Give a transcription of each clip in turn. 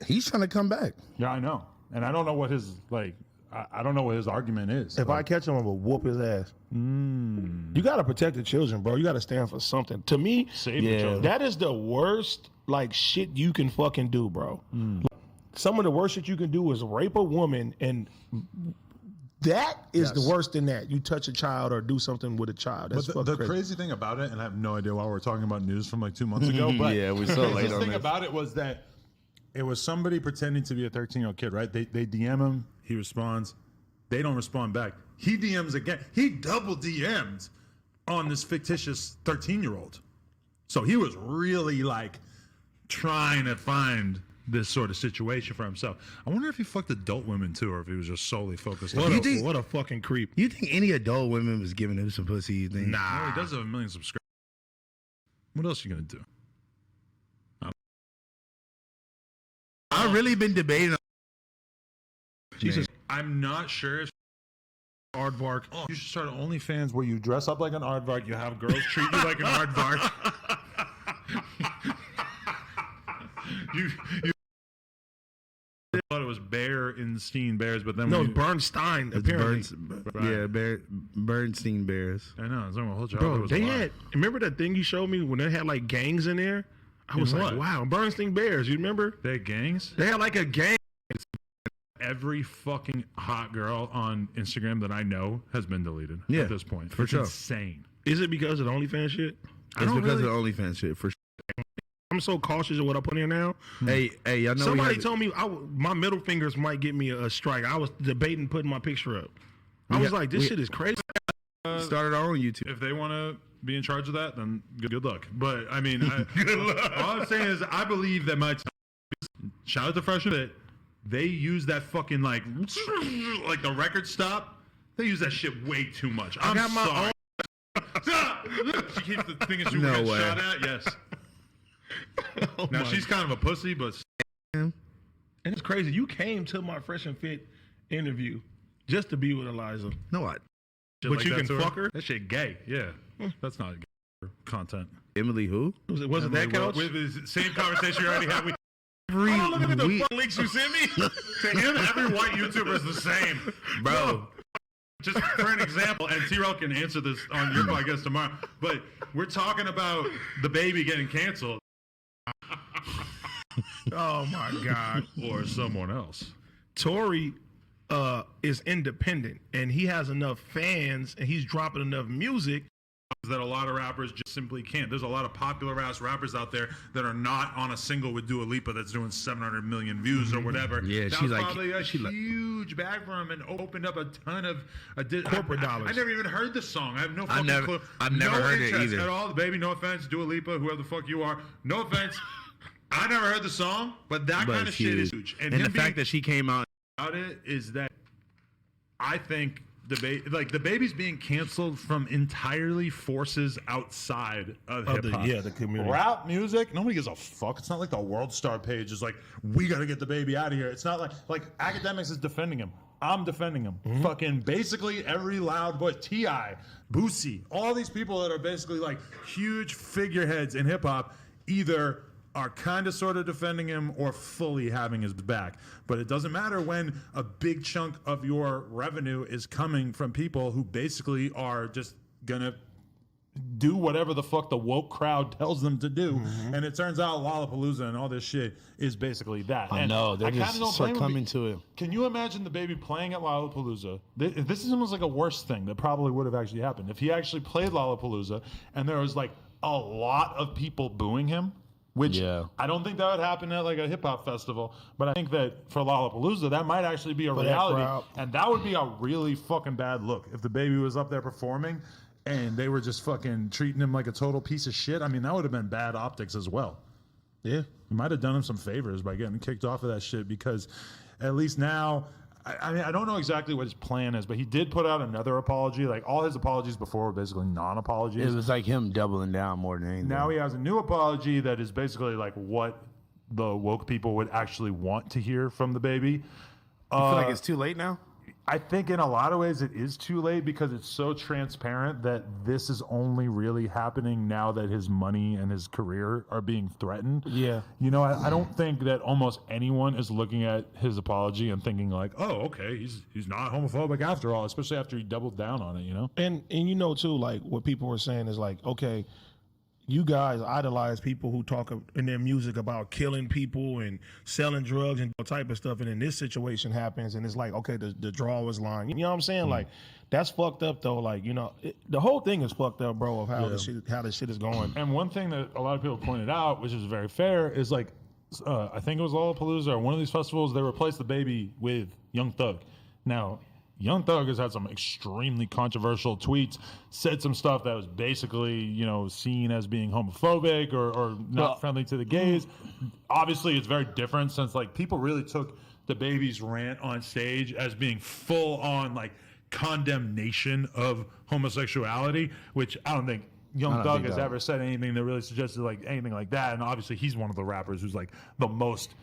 He's trying to come back. Yeah, I know, and I don't know what his like. I don't know what his argument is. If I catch him, I'm gonna whoop his ass. You gotta protect the children, bro. You gotta stand for something. To me, Save the children. that is the worst like shit you can fucking do, bro. Some of the worst shit you can do is rape a woman, and that is the worst than that. You touch a child or do something with a child. That's But the crazy. crazy thing about it, and I have no idea why we're talking about news from like 2 months ago, but Yeah, we're so the late on thing this. about it was that it was somebody pretending to be a 13-year-old kid, right? They DM him, he responds, they don't respond back. He DMs again. He double DM'd on this fictitious 13-year-old. So he was really like trying to find this sort of situation for himself. I wonder if he fucked adult women too, or if he was just solely focused on. What a fucking creep. You think any adult women was giving him some pussy? You think? Nah, he does have 1 million subscribers. What else you gonna do? I've really been debating. Jesus, I'm not sure if aardvark. Oh, you should start an OnlyFans where you dress up like an aardvark. You have girls treat you like an aardvark. you thought it was Berenstein Bears, but then No, when it's Bernstein. It's Apparently, Bernstein Bears. I know. It's almost whole childhood bro, was they a lie. had. Remember that thing you showed me when they had like gangs in there? I was In like, what? wow, Bernstein Bears. You remember? They had gangs. They had like a gang. Every fucking hot girl on Instagram that I know has been deleted at this point. for It's sure. insane. Is it because of the OnlyFans shit? It's because of the OnlyFans shit for sure. I'm so cautious of what I put in now. Hey, y'all know Somebody told me my middle fingers might get me a strike. I was debating putting my picture up. I was like, this shit is crazy. started our own YouTube. If they want to be in charge of that, then good luck. But I mean, good luck. All I'm saying is, I believe that my shout out to Fresh Fit. They use that fucking like the record stop. They use that shit way too much. I'm got my sorry. She keeps the thing she No will get way. shot at. Yes. Oh Now my she's kind of a pussy, but And it's crazy. You came to my Fresh and Fit interview just to be with Eliza. No, what? shit But like you that can to fuck her? That shit gay. Yeah, that's not gay content. Emily who? Was it that couch? With the same conversation you already had. Every Oh, look at the week, fucking links you sent me. To him, every white YouTuber is the same, bro. Just for an example, and T-Rail can answer this on your podcast tomorrow, but we're talking about the baby getting canceled Oh my God. or someone else. Tory is independent and he has enough fans and he's dropping enough music. That a lot of rappers just simply can't. There's a lot of popular ass rappers out there that are not on a single with Dua Lipa that's doing 700 million views or whatever. Yeah, that she's was like- probably a she like- huge bag for him and opened up a ton of Corporate dollars. I never even heard the song. I have no I've fucking never- clue. I've never no heard it interest either. at all. Baby, no offense, Dua Lipa, whoever the fuck you are. No offense. I never heard the song, but that But kind of it's shit is huge. huge. And him the being fact that she came out. about it is that I think the baby's being canceled from entirely forces outside of hip hop. the community. Rap music, nobody gives a fuck. It's not like the World Star page is like, we gotta get the baby out of here. It's not like Academics is defending him. I'm defending him. Fucking basically every loud voice, T.I., Boosie, all these people that are basically like huge figureheads in hip hop either are kind of sort of defending him or fully having his back. But it doesn't matter when a big chunk of your revenue is coming from people who basically are just gonna do whatever the fuck the woke crowd tells them to do. And it turns out Lollapalooza and all this shit is basically that. I And know they're kinda just don't blame him succumbing to it. Can you imagine the baby playing at Lollapalooza? This is almost like a worse thing that probably would have actually happened. If he actually played Lollapalooza and there was like a lot of people booing him, which Yeah. I don't think that would happen at like a hip hop festival, but I think that for Lollapalooza, that might actually be a reality. crowd. And that would be a really fucking bad look if the baby was up there performing and they were just fucking treating him like a total piece of shit. I mean, that would have been bad optics as well. Yeah. You might have done him some favors by getting kicked off of that shit because at least now, I mean, I don't know exactly what his plan is, but he did put out another apology. Like all his apologies before were basically non-apologies. It was like him doubling down more than anything. Now he has a new apology that is basically like what the woke people would actually want to hear from the baby. I feel like it's too late now. I think in a lot of ways it is too late because it's so transparent that this is only really happening now that his money and his career are being threatened. Yeah. You know, I don't think that almost anyone is looking at his apology and thinking like, oh, okay, he's not homophobic after all, especially after he doubled down on it, you know? And you know too, like what people were saying is like, okay, you guys idolize people who talk in their music about killing people and selling drugs and all type of stuff, and then this situation happens, and it's like, okay, the draw was line. You know what I'm saying? Like, that's fucked up though. Like, you know, the whole thing is fucked up, bro. Of how this shit is going. And one thing that a lot of people pointed out, which is very fair, is like, I think it was Lollapalooza or one of these festivals, they replaced the baby with Young Thug. Now, Young Thug has had some extremely controversial tweets, said some stuff that was basically, you know, seen as being homophobic or not friendly to the gays. Obviously, it's very different since, like, people really took the baby's rant on stage as being full on, like, condemnation of homosexuality, which I don't think Young Thug has ever said anything that really suggested, like, anything like that. And obviously, he's one of the rappers who's, like, the most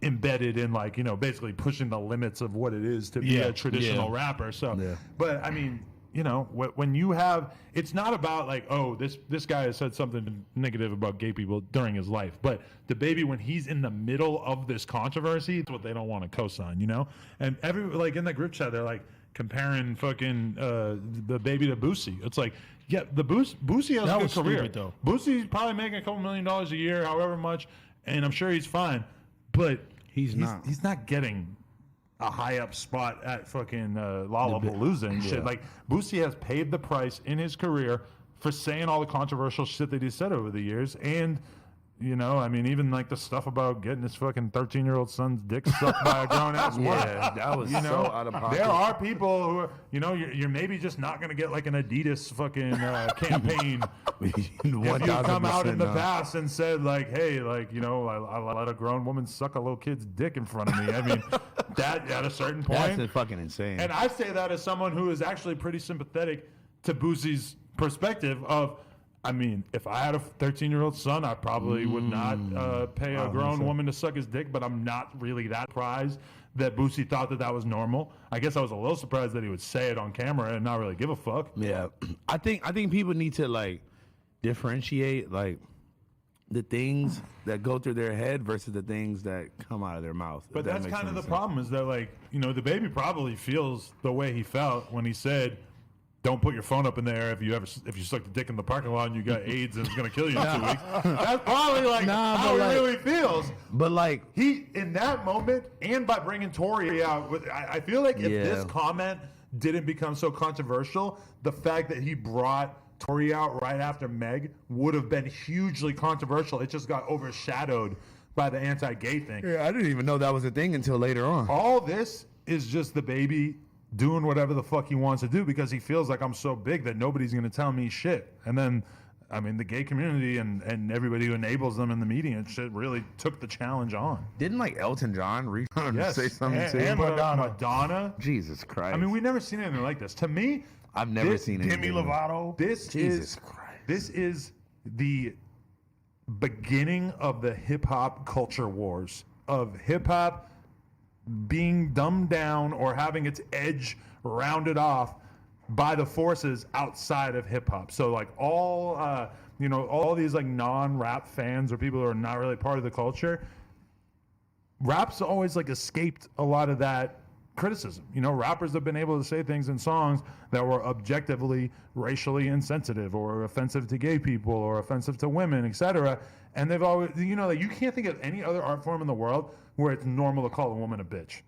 embedded in, like, you know, basically pushing the limits of what it is to be a traditional rapper. So, but I mean, you know, when you have, it's not about like, oh, this guy has said something negative about gay people during his life, but the baby, when he's in the middle of this controversy, it's what they don't want to co-sign, you know? And like in the group chat, they're like comparing fucking the baby to Boosie. It's like, yeah, Boosie has a good career. Stupid, though. Boosie's probably making a couple $1 million a year, however much, and I'm sure he's fine. But he's not getting a high up spot at fucking Lollapalooza and shit. Like, Boosie has paid the price in his career for saying all the controversial shit that he said over the years. And, you know, I mean, even like the stuff about getting his fucking 13-year-old son's dick sucked by a grown ass woman. Yeah, that was so out of pocket. There are people who are, you know, you're maybe just not going to get like an Adidas fucking campaign if you come out in the past and said like, hey, like, you know, I let a grown woman suck a little kid's dick in front of me. I mean, that at a certain point. That's fucking insane. And I say that as someone who is actually pretty sympathetic to Boosie's perspective of, I mean, if I had a 13-year-old son, I probably would not pay a grown woman to suck his dick, but I'm not really that surprised that Boosie thought that was normal. I guess I was a little surprised that he would say it on camera and not really give a fuck. Yeah. I think people need to, like, differentiate, like, the things that go through their head versus the things that come out of their mouth. But that's kind of the problem is that, like, you know, the baby probably feels the way he felt when he said, don't put your phone up in the air if you suck the dick in the parking lot and you got AIDS and it's gonna kill you in 2 weeks. That's probably like how he really feels. But like he in that moment, and by bringing Tory out, I feel like if this comment didn't become so controversial, the fact that he brought Tory out right after Meg would have been hugely controversial. It just got overshadowed by the anti-gay thing. Yeah, I didn't even know that was a thing until later on. All this is just the baby doing whatever the fuck he wants to do because he feels like I'm so big that nobody's going to tell me shit. And then, I mean, the gay community and everybody who enables them in the media and shit really took the challenge on. Didn't like Elton John reach out and say something to him? And Madonna. Jesus Christ. I mean, we've never seen anything like this. To me, I've never seen anything. Demi Lovato. This is the beginning of the hip hop culture wars of hip hop being dumbed down or having its edge rounded off by the forces outside of hip hop. So like all these like non-rap fans or people who are not really part of the culture, rap's always like escaped a lot of that criticism. You know, rappers have been able to say things in songs that were objectively racially insensitive or offensive to gay people or offensive to women, etc. And they've always, you know, like you can't think of any other art form in the world where it's normal to call a woman a bitch.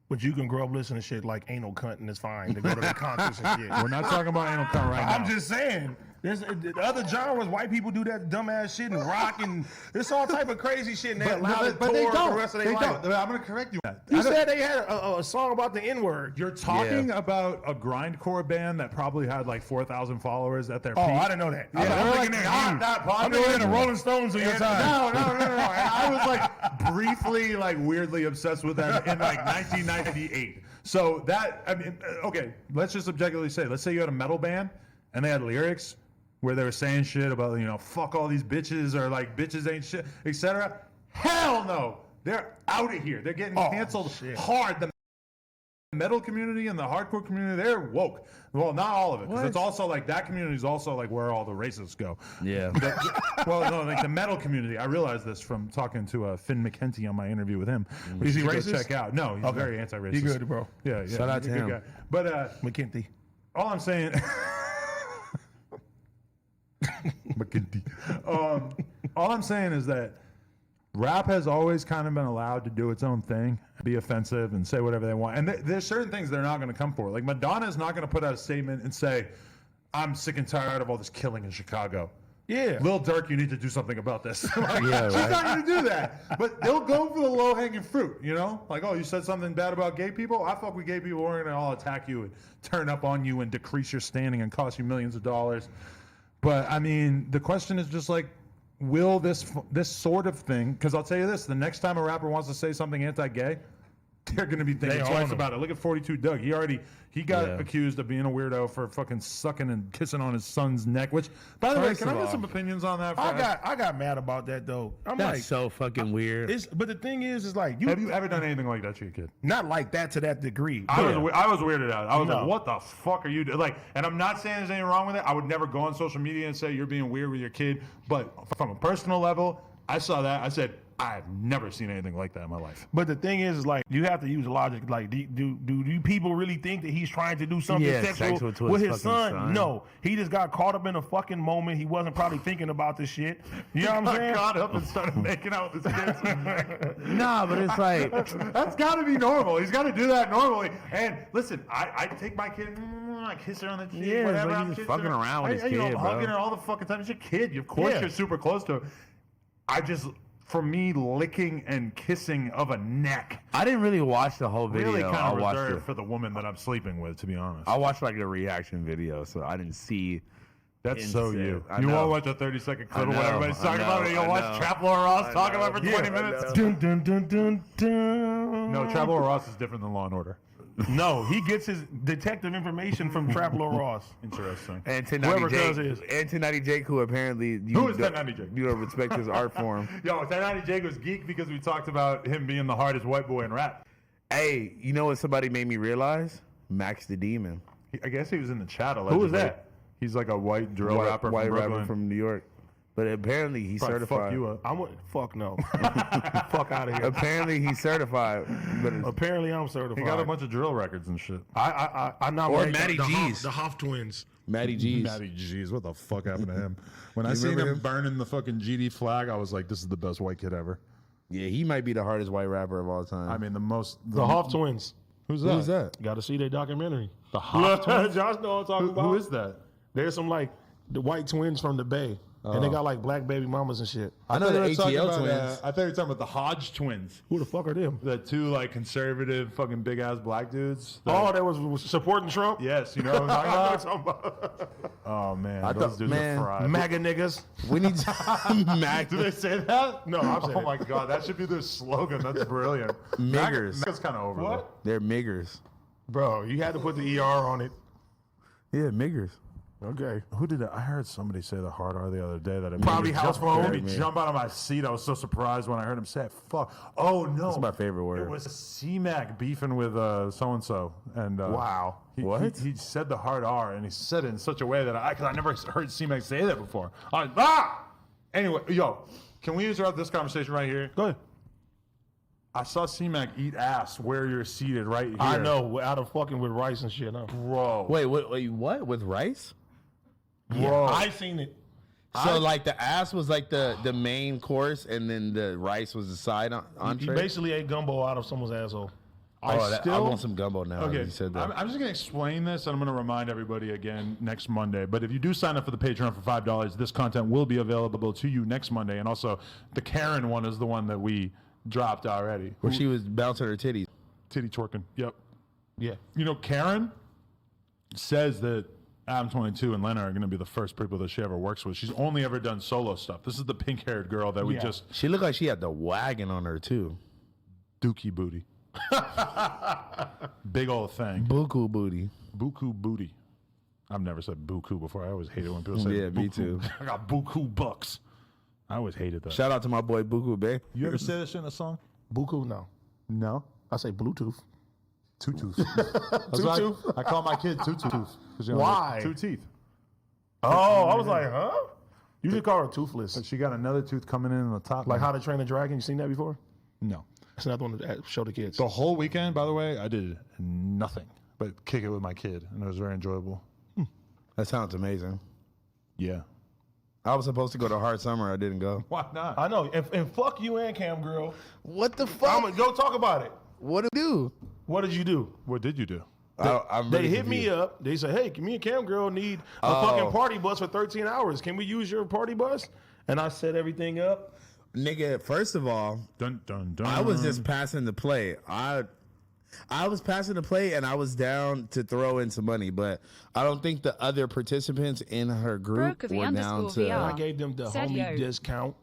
But you can grow up listening to shit like anal cunt and it's fine to go to the concerts and shit. We're not talking about anal cunt right now. I'm just saying. There's other genres, white people do that dumbass shit and rock and there's all type of crazy shit and they allow it to tour the rest of their life. I'm going to correct you. You said they had a song about the N-word. You're talking about a grindcore band that probably had like 4,000 followers at their peak. Oh, I didn't know that. Yeah, I'm thinking they're not that popular. I'm thinking the Rolling Stones of your time. No. And I was like briefly, like weirdly obsessed with them in like 1998. So that, I mean, okay, let's just objectively say, let's say you had a metal band and they had lyrics where they were saying shit about, you know, fuck all these bitches or like bitches ain't shit, etc. Hell no. They're out of here. They're getting canceled hard the metal community and the hardcore community, they're woke. Well, not all of it, because What? it's also like that community is also like where all the racists go. Yeah. Well, no, like the metal community. I realized this from talking to Finn McKenty on my interview with him. Is he You should go racist? check out. No, he's very anti-racist. You good, bro? Yeah, yeah. Shout out he's to a good him. guy. But McKenty. all I'm saying, McKenty. All I'm saying is that rap has always kind of been allowed to do its own thing, be offensive, and say whatever they want. And there's certain things they're not going to come for. Like Madonna is not going to put out a statement and say, "I'm sick and tired of all this killing in Chicago." Yeah. Lil Durk, you need to do something about this. Like, Yeah, she's right. not going to do that. But they'll go for the low-hanging fruit, you know? Like, oh, you said something bad about gay people? I fuck with gay people. We're going to all attack you and turn up on you and decrease your standing and cost you millions of dollars. But, I mean, the question is just like, will this sort of thing, because I'll tell you this, the next time a rapper wants to say something anti-gay, they're going to be thinking They own twice him. about it. Look at 42 Doug. He got Yeah. accused of being a weirdo for fucking sucking and kissing on his son's neck, which, by the way, First can I of get all, some opinions on that? I got mad about that though. I'm That's like, so fucking weird. but the thing is like Have you ever done anything like that to your kid? not like that to that degree. I Yeah. was weirded out. I was No. like, what the fuck are you doing? Like, and I'm not saying there's anything wrong with it. I would never go on social media and say you're being weird with your kid. But from a personal level, I saw that. I said, I've never seen anything like that in my life. But the thing is like you have to use logic. Like, do you people really think that he's trying to do something Yeah, sexual sexual to with his his fucking son? son. No, he just got caught up in a fucking moment. He wasn't probably thinking about this shit. You know what I'm I saying? got up and started making out with his kids. Nah, but it's like, That's got to be normal. He's got to do that normally. And listen, I take my kid, I kiss her on the cheek, Yeah, it's whatever. like I'm he's just kissing fucking her. around with his You know, kid, I'm bro. hugging her all the fucking time. It's your kid. Of course, Yeah. you're super close to her. For me, licking and kissing of a neck I didn't really watch the whole video. really kind I of watched reserved it. for the woman that I'm sleeping with, to be honest. I watched like the reaction video, so I didn't see. That's so Insane. you. I You know. won't watch a 30-second clip I of what know, everybody's I talking about, know, and you'll I watch know. Trap Lord Ross I talking know. about for Yeah, 20 I minutes. know. Dun, dun, dun, dun, dun. No, Trap Lord Ross is different than Law and Order. No, he gets his detective information from Traplo Ross. Interesting. And Whoever 1090 Cuz Jake, is. and 1090 Jake, who apparently you Who is don't- 1090 Jake? You don't respect his art form. Yo, 1090 Jake was geek because we talked about him being the hardest white boy in rap. Hey, you know what somebody made me realize? Max the Demon. I guess he was in the chat. Who Allegedly. was that? He's like a white drill White, rapper white from Brooklyn. rapper from New York. But apparently he's Probably certified. fuck you up. Fuck no. Fuck out of here. Apparently he's certified. But it's- Apparently I'm certified. He got a bunch of drill records and shit. I nominated Matty G's. The Hoff twins. Matty G's. Matty G's, what the fuck happened to him? When I You seen him remember him? burning the fucking GD flag, I was like, this is the best white kid ever. Yeah, he might be the hardest white rapper of all time. I mean, The Hoff twins. Who's that? Who's that? Got to see their documentary. The Hoff twins? Josh know what I'm talking about. Who is that? There's some like the white twins from the Bay, and they got like black baby mamas and shit. I know thought the you were talking ATL about, twins. I thought you were talking about the Hodge twins. Who the fuck are them? The two like conservative fucking big ass black dudes. that- Oh, that was supporting Trump. yes, you know what I'm I know what talking I'm about? talking about. Oh man, I those thought- dudes man, are fried. MAGA niggas. we need to Mac Do they say that? No, I'm saying Oh it. my god, that should be their slogan. That's brilliant. Miggers. That's kind of over. What? They're miggers. Bro, you had to put the ER on it. Yeah, miggers. Okay. Though. Who did it? I heard somebody say the hard R the other day. That it Probably made me house jump, phone. made me jump out of my seat. I was so surprised when I heard him say it. Fuck. Oh no. That's my favorite It word. was C-Mac beefing with so and so, and Wow. What? He said the hard R, and he said it in such a way that because I never heard C-Mac say that before. I was, ah. Anyway, yo, can we interrupt this conversation right here? Go ahead. I saw C-Mac eat ass where you're seated right here. I know, out of fucking with rice and shit. Huh? bro. Wait, what? With rice? bro. I seen it. So like the ass was like the main course, and then the rice was the side He entree. basically ate gumbo out of someone's asshole. I still- want some gumbo now. Okay, You said that. I'm just going to explain this, and I'm going to remind everybody again next Monday. But if you do sign up for the Patreon for $5, this content will be available to you next Monday. And also, the Karen one is the one that we dropped already. Where she was bouncing her titties. Titty twerking. Yep. Yeah. You know, Karen says that Adam 22 and Lena are going to be the first people that she ever works with. She's only ever done solo stuff. This is the pink-haired girl that we Yeah. just She looked like she had the wagon on her too. dookie booty. Big old thing. Buku booty. Buku booty. I've never said buku before. I always hated when people say Yeah, me buku. too. I got buku bucks. I always hated that. Shout out to my boy Buku Bay. You ever say that shit in a song? Buku, no. No. I say Bluetooth. Two Tooth. I call my kid Two Tooth. Why? 2 teeth. Oh, I was like, huh? You should call her Toothless. But she got another tooth coming in on the top. Like How to Train a Dragon. You seen that before? No. It's another one to show the kids. The whole weekend, by the way, I did nothing but kick it with my kid, and it was very enjoyable. That sounds amazing. Yeah. I was supposed to go to Hard Summer. I didn't go. Why not? I know. And fuck you and Cam Girl. What the I'm fuck? gonna go talk about it. What do you do? What did you do? What did you do? I'm They really hit me confused. up. They said, hey, me and Cam Girl need a fucking party bus for 13 hours. Can we use your party bus? And I set everything up. Nigga, first of all, Dun, dun, dun. I was just passing the play. I was passing the play and I was down to throw in some money, but I don't think the other participants in her group Brokovy were down _ VR. I gave them the Said homie yo. discount.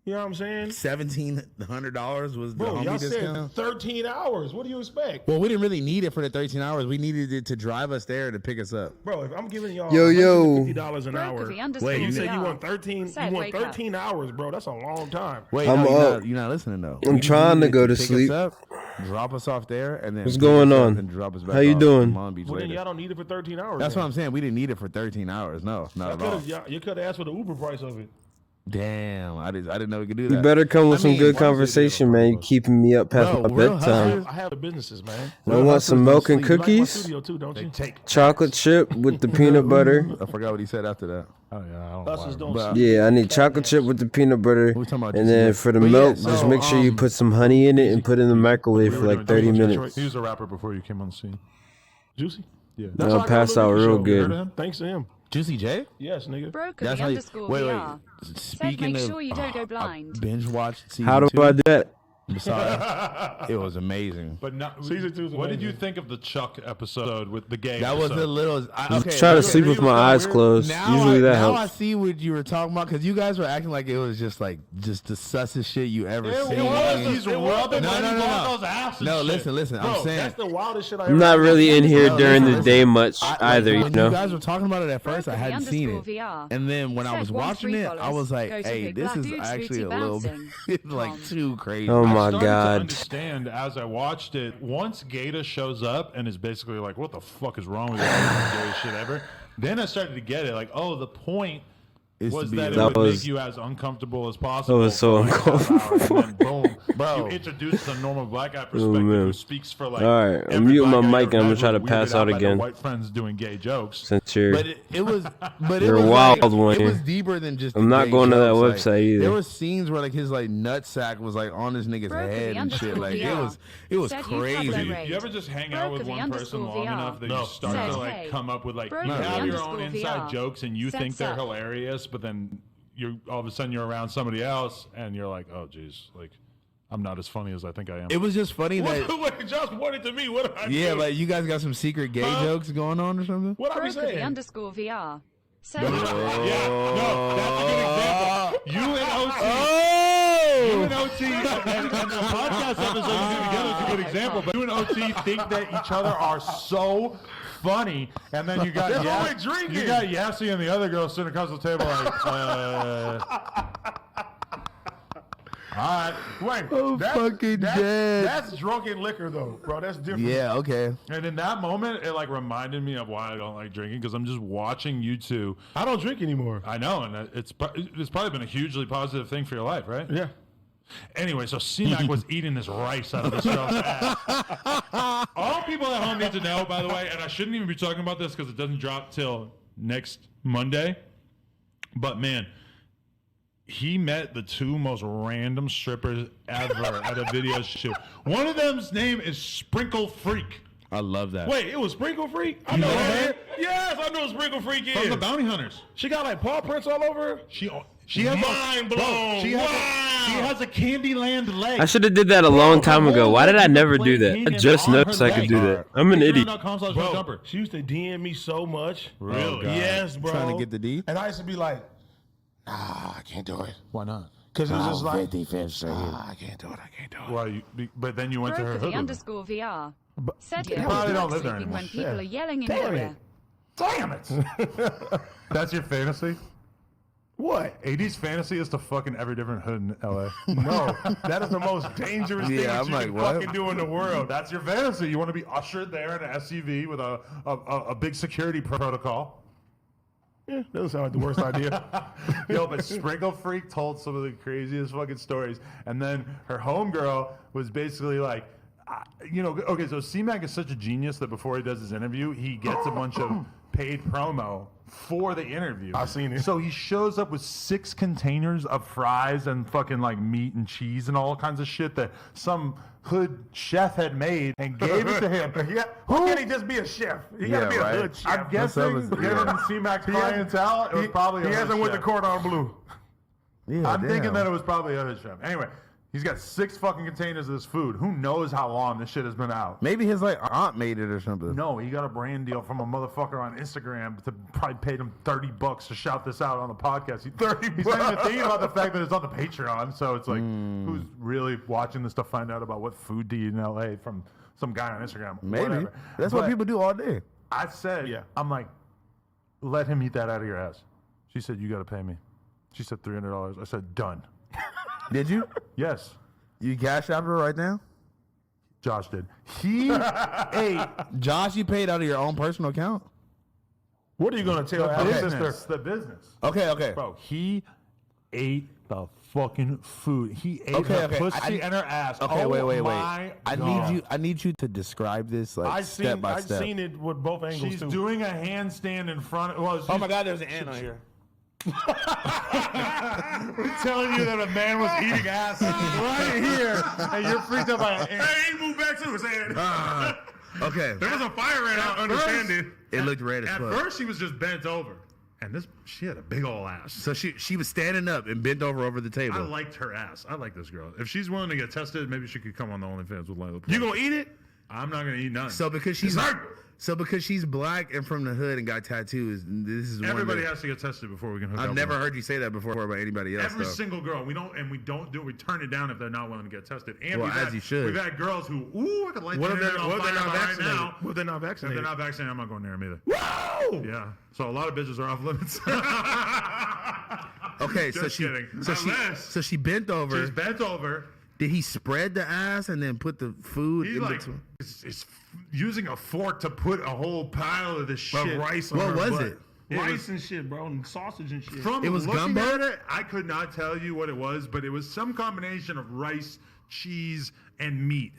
You know what I'm saying? $1,700 was the Bro, y'all homie said discount. 13 hours. What do you expect? Well, we didn't really need it for the 13 hours. We needed it to drive us there to pick us up. Bro, if I'm giving y'all Yo. $150 an hour. Brokovy _ Wait, you said you VR. want 13 Said you want wake up. 13 hours, bro. That's a long time. Wait, I'm no, up. you're not listening though. I'm We trying to needed go to pick us sleep. up, drop us off there, and then What's pick going us up on? and drop us back How you off doing? in Long Beach Well, then later. y'all don't need it for 13 hours. That's then. what I'm saying. We didn't need it for 13 hours. No, not at all. You could have asked for the Uber price of it. Damn, I didn't know we could do that. You better come with I some mean, good why would you do conversation, that? man. You keeping me up past Bro, my real bedtime. I have the businesses, man. I want some milk and sleep. You like my cookies, studio too, don't you? chocolate chip with the peanut butter. I forgot what he said after that. Oh, yeah. I don't Us know. is don't But- sleep. Yeah, I need chocolate chip with the peanut butter. We talking about And just then milk. for the But yeah, milk, so, just make sure you put some honey in it and put it in the microwave for like 30 minutes. He was a rapper before you came on the scene. Juicy. Yeah. That's I'll how I got pass on the out Luke real show. good. You heard of him? Thanks to him. Juicy J? Yes, nigga. Brokovy That's how you, _ wait, VR. wait. Said Speaking make of, sure you don't go blind. binge watched season How do 2. I do that? Sorry. It was amazing. But not, Season 2 is what did amazing. you think of the Chuck episode with the gay That was episode? a little. Okay, Try to okay, sleep with my eyes closed. Usually that now I helps. see what you were talking about because you guys were acting like it was just the sussest shit you ever seen. He's rubbing No, no, Lenny no, no. Blanco's ass and No, shit. listen. Bro, I'm saying. that's the wildest shit I I'm ever not really in here No, during the listen, day much either, you when know? you guys were talking about it at first, I Brokovy hadn't seen _ it. VR. And then when I Said was once watching three it, I dollars was like, go to hey, big this black is dudes actually a booty little bouncing. like Tom. too crazy. Oh my I started to God. understand as I watched it. Once Gata shows up and is basically like, "What the fuck is wrong with you? This is the gayest shit ever." Then I started to get it. Like, oh, the point Is to was be that it a- would That make was- you as uncomfortable as possible. was so for, like, half an hour, and then boom, Bro. you introduce the normal black guy perspective man. who speaks for like. All right, I'm every muting black my guy mic and I'm ever gonna try to weirded pass out out by their again. White friends doing gay jokes. Since you're But it was, but it You're was a wild like, one It here. was deeper than just. I'm the not gay going to that jokes. website either. There were scenes where like his like nut sack was like on this nigga's Brokovy head and shit. _ Like VR. it was Said you crazy. Pablo You, Ray. you ever just hang out with Brokovy one person _ long VR. enough that No. you start Said to like hey. come up with like you Brokovy have your own _ inside VR. jokes and you Said think they're sup. hilarious, but then you all of a sudden you're around somebody else and you're like, oh geez, like I'm not as funny as I think I am. It was just funny that. Wait, Josh pointed to me. What did I Yeah, do? like you guys got some secret gay jokes going on or something. What I be Brokovy saying? _ VR. Said yeah, no, that's a good example. You and OT. Oh! You and OT, and the podcast episode we do together is a good example. But you and OT think that each other are so funny, and then you got That's why we're drinking. You got Yassi and the other girl sitting across the table like, all right. Wait, I'm fucking dead. That's drunken liquor, though, bro. That's different. Yeah. Okay. And in that moment, it like reminded me of why I don't like drinking because I'm just watching you two. I don't drink anymore. I know, and it's probably been a hugely positive thing for your life, right? Yeah. Anyway, so C-Mac was eating this rice out of this girl's ass. All people at home need to know, by the way, and I shouldn't even be talking about this because it doesn't drop till next Monday. But man, he met the two most random strippers ever at a video shoot. One of them's name is Sprinkle Freak. I love that. Wait, it was Sprinkle Freak? I know her. Yes, I know who Sprinkle Freak is. From the Bounty Hunters. She got like paw prints all over her. She has Mind Bro, blown. she has a Candyland leg. I should have did that a long time ago. Why did I never do that? I just noticed I could do that. I'm an idiot. Bro, she used to DM me so much. Really? Oh, God. Yes, bro. Trying to get the D? And I used to be like, nah, I can't do it. Why not? Because it was just like, 55 I can't do it. I can't do it. Why? But then you went to her Brokovy hood. _ VR. Said you you probably don't live there sleeping when anymore. people are yelling in Damn your it. ear. Damn it! That's your fantasy. What? 80s fantasy is to fucking every different hood in LA. No, that is the most dangerous thing that I'm you like, can what? fucking do in the world. That's your fantasy. You want to be ushered there in an SUV with a big security protocol. Yeah, doesn't sound like the worst idea. Yo, but Sprinkle Freak told some of the craziest fucking stories. And then her homegirl was basically like, okay, so C-Mac is such a genius that before he does his interview, he gets a bunch of paid promo for the interview. I've seen it. So he shows up with 6 containers of fries and fucking like meat and cheese and all kinds of shit that some hood chef had made and gave it to him. Yeah, why can't he just be a chef? He gotta be a hood chef. I'm guessing, given C-Mac's clientele, it was probably a he hood hasn't went to chef. Cordon Bleu. Yeah, I'm thinking damn. that it was probably a hood chef. Anyway, he's got 6 fucking containers of this food. Who knows how long this shit has been out? Maybe his like aunt made it or something. No, he got a brand deal from a motherfucker on Instagram to probably paid him $30 to shout this out on the podcast. He's not even thinking about the fact that it's on the Patreon. So it's like, who's really watching this to find out about what food to eat in LA from some guy on Instagram? Maybe. Whatever. That's But what people do all day. I said, Yeah. I'm like, let him eat that out of your ass. She said, you got to pay me. She said $300. I said, done. Did you? Yes. You cash out her right now? Josh did. He ate Josh, you paid out of your own personal account? What are you gonna tell the Al's business. sister? The business. Okay. Bro, he ate the fucking food. He ate Okay, her okay. pussy and her ass. Okay, Oh wait. my I God. need you to describe this like step by I've step. seen it with both angles She's too. doing a handstand in front of. Well, Oh my God, there's an ant on here. I'm telling you that a man was eating ass right here, and you're freaked out by an ant. Hey, he moved back to his hand. Okay. There was a fire ant. I understand it. It looked red as At fuck. first, she was just bent over, and she had a big old ass. So she was standing up and bent over the table. I liked her ass. I like this girl. If she's willing to get tested, maybe she could come on the OnlyFans with Layla. You gonna eat it? I'm not gonna eat none. So because she's black and from the hood and got tattoos, this is Everybody one has to get tested before we can hook up. I've never with them. heard you say that before about anybody else. Every though. single girl. We turn it down if they're not willing to get tested. And Well, as you should. We've had girls who, I could light What the if they're internet on what if they're fire not right vaccinated? now. What if they're not If they're vaccinated? not vaccinated, I'm not going near them either. Whoa! Yeah. So a lot of bitches are off limits. Okay, Just kidding. Unless so she bent over. she's bent over. Did he spread the ass and then put the food He's in like, between? it's using a fork to put a whole pile of this shit. Of rice on What her was butt. it? Rice and shit, bro, and sausage and shit. From It was looking gumbo? at it, I could not tell you what it was, but it was some combination of rice, cheese, and meat.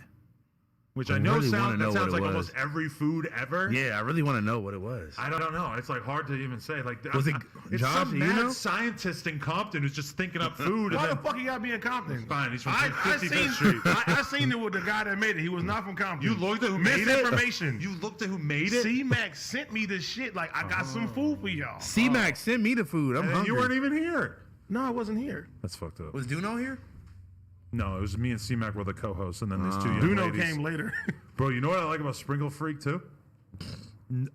Which I know really wanna sounds know what like it was. almost every food ever. Yeah, I really want to know what it was. I don't know. It's like hard to even say. Like, Was it- it's Josh, some do you mad know? scientist in Compton who's just thinking up food. Why and the then, fuck he gotta be in Compton? Fine, he's from I 55th Street. seen it with the guy that made it. He was not from Compton. You looked at who made it? Misinformation. You looked at who made it? C-Mac sent me this shit. Like, I got some food for y'all. C-Mac, send me the food. I'm and hungry. you weren't even here. No, I wasn't here. That's fucked up. Was Duno here? No, it was me and C-Mac were the co-hosts, and then these two young Duno ladies. came later. Bro, you know what I like about Sprinkle Freak, too?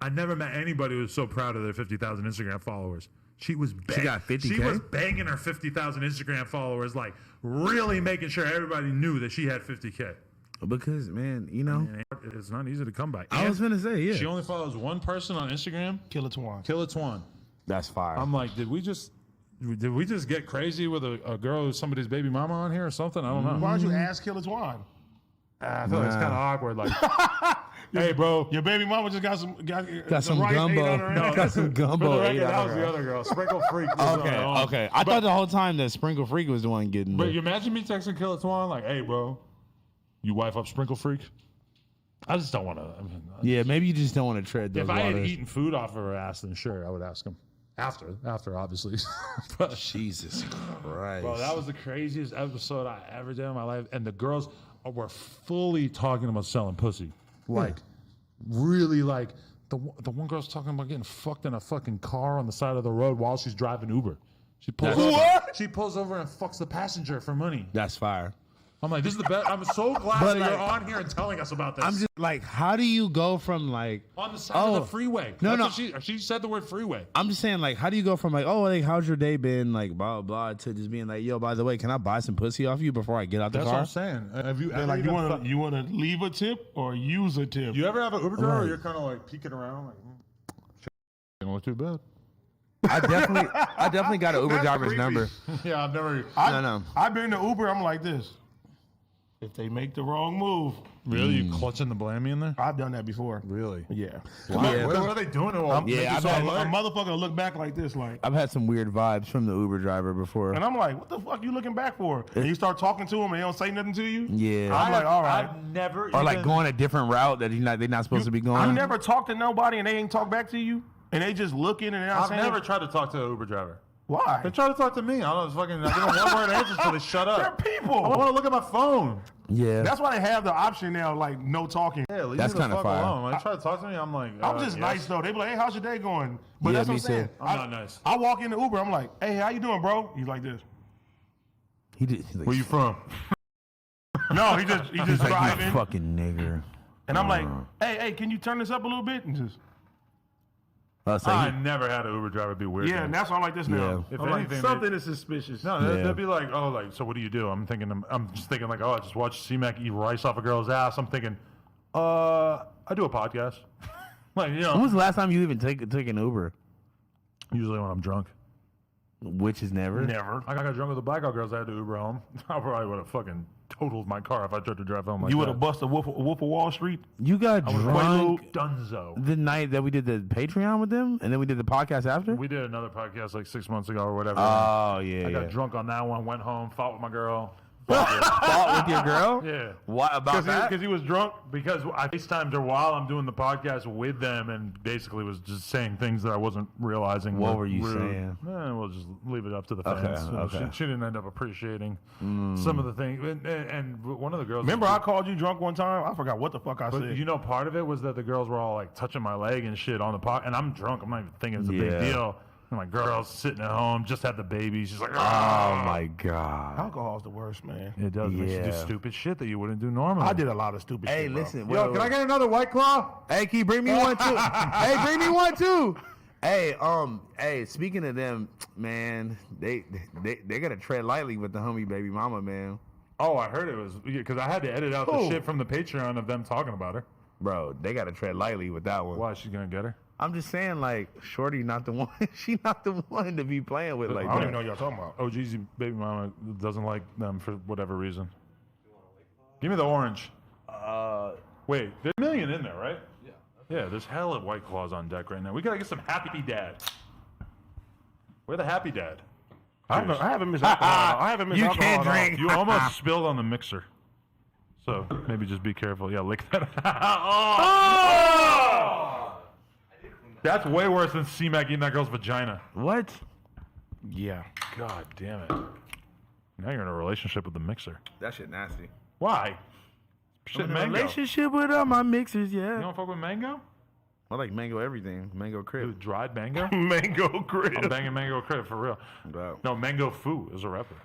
I never met anybody who was so proud of their 50,000 Instagram followers. She was She got 50K? She was banging her 50,000 Instagram followers, like really making sure everybody knew that she had 50K. Because, man, you know. And it's not easy to come by. I was And going to say, yeah. she only follows one person on Instagram, Killer Twan. Killer Twan. That's fire. I'm like, did we just get crazy with a girl who's somebody's baby mama on here or something? I don't know. Why don't you ask Killer Twan? I thought it was kind of awkward. Like, hey, bro. Your baby mama just got some some rice gumbo. ate on her No, ass. got some For gumbo. the record, ate that out was of the her. other girl. Sprinkle Freak. Was Okay. I thought the whole time that Sprinkle Freak was the one getting But the... you imagine me texting Killer Twan like, "Hey, bro, you wife up Sprinkle Freak." I just don't want to. I mean, Yeah, maybe you just don't want to tread those if I had waters. eaten food off of her ass, then sure, I would ask him. After, obviously. But, Jesus Christ. bro, that was the craziest episode I ever did in my life, and the girls were fully talking about selling pussy, like really, like the one girl's talking about getting fucked in a fucking car on the side of the road while she's driving Uber. She pulls over. What? She pulls over and fucks the passenger for money. That's fire. I'm like, this is the best. I'm so glad But that like- you're on here and telling us about this. I'm just like, how do you go from like... on the side of Oh. the freeway. No, That's no. what she said the word freeway. I'm just saying, like, how do you go from like, oh, like, how's your day been, like, blah, blah, to just being like, yo, by the way, can I buy some pussy off you before I get out the That's what car? I'm saying. Have you They're ever like, you even want to leave a tip or use a tip? you ever have an Uber driver Right. where you're kind of like peeking around, like, shit, don't look too bad. I definitely got an Uber That's driver's creepy. number. Yeah, I've never. No. I've been to Uber. I'm like this. If they make the wrong move, Really, you clutching the blammy in there? I've done that before. Really? Yeah. Yeah. What are they doing to him? Yeah, I've So had- a motherfucker will look back like this, like, I've had some weird vibes from the Uber driver before. and I'm like, what the fuck you looking back for? And you start talking to them and they don't say nothing to you. Yeah. I'm like, all right. I've never. Or like even- going a different route that they're not supposed to be going. I never talked to nobody and they ain't talk back to you, and they just looking and they're not I've saying never tried to talk to an Uber driver. why. They try to talk to me. I don't know. It's fucking. I give them one word answers so they shut They're up. I people. want to look at my phone. Yeah. That's why they have the option now, like no talking. Yeah, leave That's me the kinda fuck fire. alone. When they try to talk to me, I'm like, I'm just yes. nice though. They be like, hey, how's your day going? But Yeah, that's what me I'm saying. too. I'm not nice. I walk into Uber. I'm like, hey, how you doing, bro? He's like this. He's like, Where you from? No, he just he's like, you driving. fucking nigger. And I'm like, hey, can you turn this up a little bit? And just So I he- never had an Uber driver be weird. yeah, to and me. that's why I'm like this now. If I'm like, anything, something is suspicious. No, Yeah. they'll be like, oh, like, so what do you do? I'm just thinking like, oh, I just watched C-Mac eat rice off a girl's ass. I'm thinking, I do a podcast. Like, you when know, was the last time you even took an Uber? usually when I'm drunk. Which is never. Never. I got drunk with the blackout girls. I had to Uber home. I probably would have fucking totaled my car if I tried to drive home like You would that. have busted Wolf of Wall Street. You got drunk Dunzo. the night that we did the Patreon with them, and then we did the podcast after. We did another podcast like 6 months ago or whatever. Oh yeah. I got drunk on that one, went home, fought with my girl. Fought with your girl? Yeah. What about that? Because he was drunk. Because I FaceTimed her while I'm doing the podcast with them and basically was just saying things that I wasn't realizing. What were you rude. saying? We'll just leave it up to the Okay, fans. okay. She didn't end up appreciating some of the things. And one of the girls. Remember, I called you drunk one time. I forgot what the fuck I But said. you know, part of it was that the girls were all like touching my leg and shit on the pod, and I'm drunk. I'm not even thinking it's a big Yeah. deal. And my girl's sitting at home, just had the baby. She's like, Oh oh my god. Alcohol's the worst, man. It does make you do Yeah. stupid shit that you wouldn't do normally. I did a lot of stupid Hey, shit. bro. listen. Yo, wait, can I wait. get another White Claw? Hey, can you bring me one too? Hey, bring me one too. Hey, speaking of them, man, they gotta tread lightly with the homie baby mama, man. Oh, I heard it was because I had to edit out the Who? shit from the Patreon of them talking about her. Bro, they gotta tread lightly with that one. Why she's gonna get her? I'm just saying, like, Shorty not the one. She not the one to be playing with like I don't that. even know what y'all talking about. OG's baby mama doesn't like them for whatever reason. Give me the orange. Wait, there's a million in there, right? Yeah. Yeah, there's hella White Claws on deck right now. We gotta get some Happy Dad. Where the Happy Dad? I haven't missed alcohol. I haven't missed You alcohol. can't at all. drink. You almost spilled on the mixer. So maybe just be careful. Yeah, lick that. Oh! That's way worse than C-Mac eating that girl's vagina. What? Yeah. God damn it. Now you're in a relationship with the mixer. That shit nasty. Why? Shit, In a mango. relationship with all my mixers, yeah. You don't fuck with mango? I like mango everything. Mango crib. Dude, dried mango? Mango crib. I'm banging Mango Crib for real. Bro, No, Mango Fu is a rapper.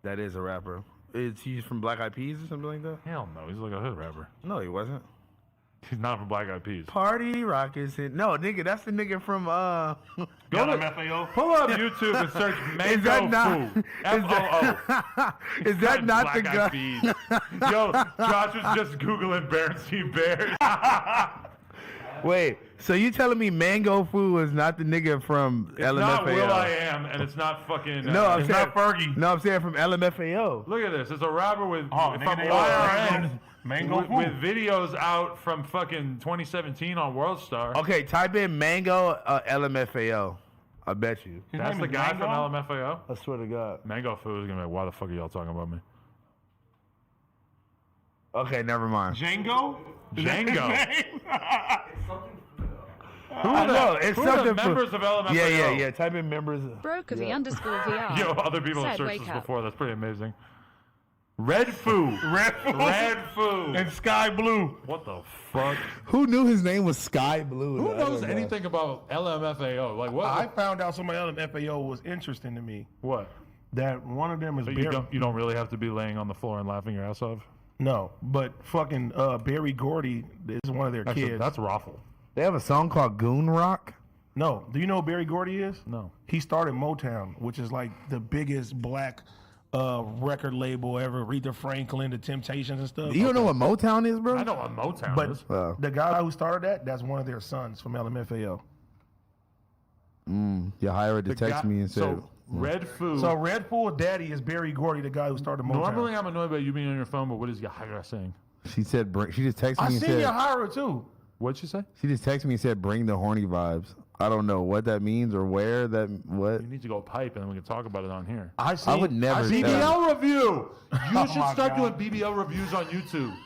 that is a rapper. Is he from Black Eyed Peas or something like that? Hell no, he's like a hood rapper. No, he wasn't. He's not from Black Eyed Peas. Party Rockets. No, nigga, that's the nigga from Go to LMFAO. pull up YouTube and search Mango that not- Fu. F-O-O. Is that not the Black guy? Eyed Peas. Yo, Josh was just Googling Berenstain Bears. Wait, so you telling me Mango Fu is not the nigga from It's LMFAO? not Will I Am, and it's not fucking. No, I'm It's saying not Fergie. No, I'm saying from LMFAO. Look at this. It's a rapper with Oh, from nigga, they YRN Mango with, Fu. with videos out from fucking 2017 on World Star. Okay, type in Mango LMFAO. I bet you. His That's name the is guy Mango? from LMFAO. I swear to God. Mango Fu is gonna be like, why the fuck are y'all talking about me? Okay, never mind. Django? Django. Who I are the, know, it's who are the something for- members of LMFAO? Yeah. Type in members. Brokovy _ VR. Yo, other people have Said searched wake this up. before. That's pretty amazing. Red Foo. Red Fu. Red Foo. And Sky Blue. What the fuck? Who knew his name was Sky Blue? Who knows anything about LMFAO? Like what? I found out somebody else at FAO was interesting to me. what? That one of them is So Barry. you don't really have to be laying on the floor and laughing your ass off. No, but fucking Barry Gordy is one of their kids. That's Raffle. They have a song called Goon Rock. No, do you know who Barry Gordy is? No. He started Motown, which is like the biggest black record label ever. Aretha Franklin, The Temptations and stuff. You don't know what Motown is, bro? I know what Motown But is. Wow. the guy who started that's one of their sons from LMFAO. Yahira to text me and said, so Red Food. So Red Fool Daddy is Barry Gordy, the guy who started Motown. Normally, I'm annoyed by you being on your phone, but what is Yahira saying? she said, she just texted I me and seen said, Yahira too. What'd she say? she just texted me and said, bring the horny vibes. I don't know what that means or where that, what. You need to go pipe, and then we can talk about it on here. I would never say BBL review. You should my start God. doing BBL reviews on YouTube.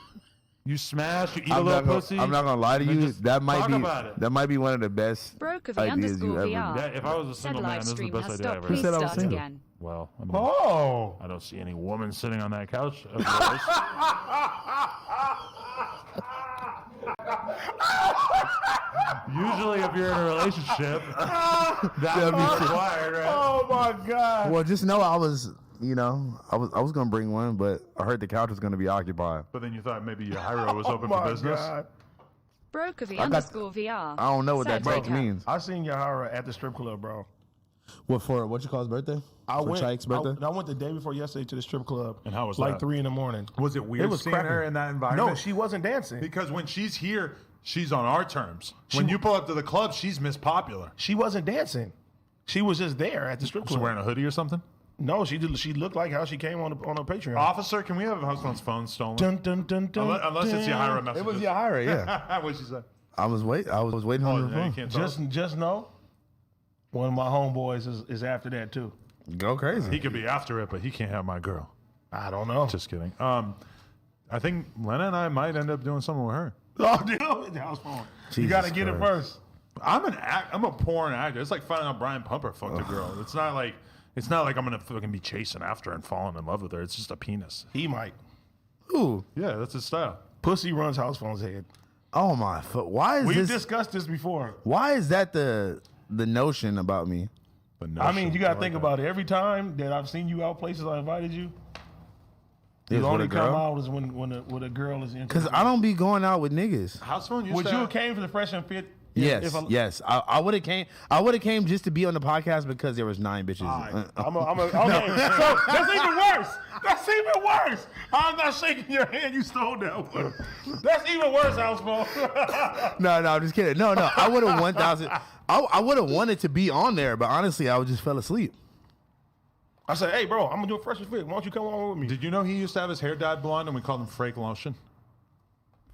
You smash, you eat a I'm little not, pussy. I'm not gonna lie to and then you. just That might talk be about it. that might be one of the best Brokovy ideas you _VR. ever. Yeah, if I was a Said single man, live this is the stream best has idea stopped. ever. Please said I was start single? again. Well, I mean, Oh. I don't see any woman sitting on that couch of yours. Usually, if you're in a relationship, that would be required, right? Oh my God. Well, just know I was gonna bring one, but I heard the couch was gonna be occupied. But then you thought maybe your Hiro was open for my business. God. Brokovy got- _VR. I don't know what that Said text wake up. means. I seen Yahira at the strip club, bro. What for? What you call his birthday? I went. Chike's birthday. I went the day before yesterday to the strip club. And how was like that? 3 in the morning. Was it weird It was seeing her cracking. in that environment? No, she wasn't dancing. Because when she's here, she's on our terms. When you pull up to the club, she's Miss Popular. She wasn't dancing. She was just there at the strip She's club. wearing a hoodie or something. No, she did. She looked like how she came on her Patreon. Officer, can we have house phone's phone stolen? Dun, dun, dun, dun, Unless it's Yahira dun. messages. It was Yahira, yeah. What'd she say? I was waiting Oh, on the yeah, you phone. can't talk. Just know, one of my homeboys is after that too. Go crazy. He could be after it, but he can't have my girl. I don't know. Just kidding. I think Lena and I might end up doing something with her. Oh, dude, that was fun. You Jesus got to get it Christ. first. I'm a porn actor. It's like finding out Brian Pumper fucked a girl. It's not like I'm gonna fucking be chasing after her and falling in love with her. It's just a penis. He might. Ooh. Yeah, that's his style. Pussy runs house phone's head. Oh my foot. Why is We've this? discussed this before. Why is that the notion about me? But no I mean, shit. you got to like think that. about it. Every time that I've seen you out places I invited you, Is you with only a come girl? out is when a girl is Because interested. I don't be going out with niggas. House phone used Would to you have- have came for the Fresh and Fit? Yes, If I- yes. I would have came. I would have came just to be on the podcast because there was 9 bitches. Okay, so that's even worse. That's even worse. I'm not shaking your hand. You stole that one. That's even worse, house phone. No, I'm just kidding. No, I would have 1,000. I would have wanted to be on there, but honestly, I just fell asleep. I said, hey, bro, I'm gonna do a Fresh and Fit. Why don't you come on with me? Did you know he used to have his hair dyed blonde and we called him Frank Lotion?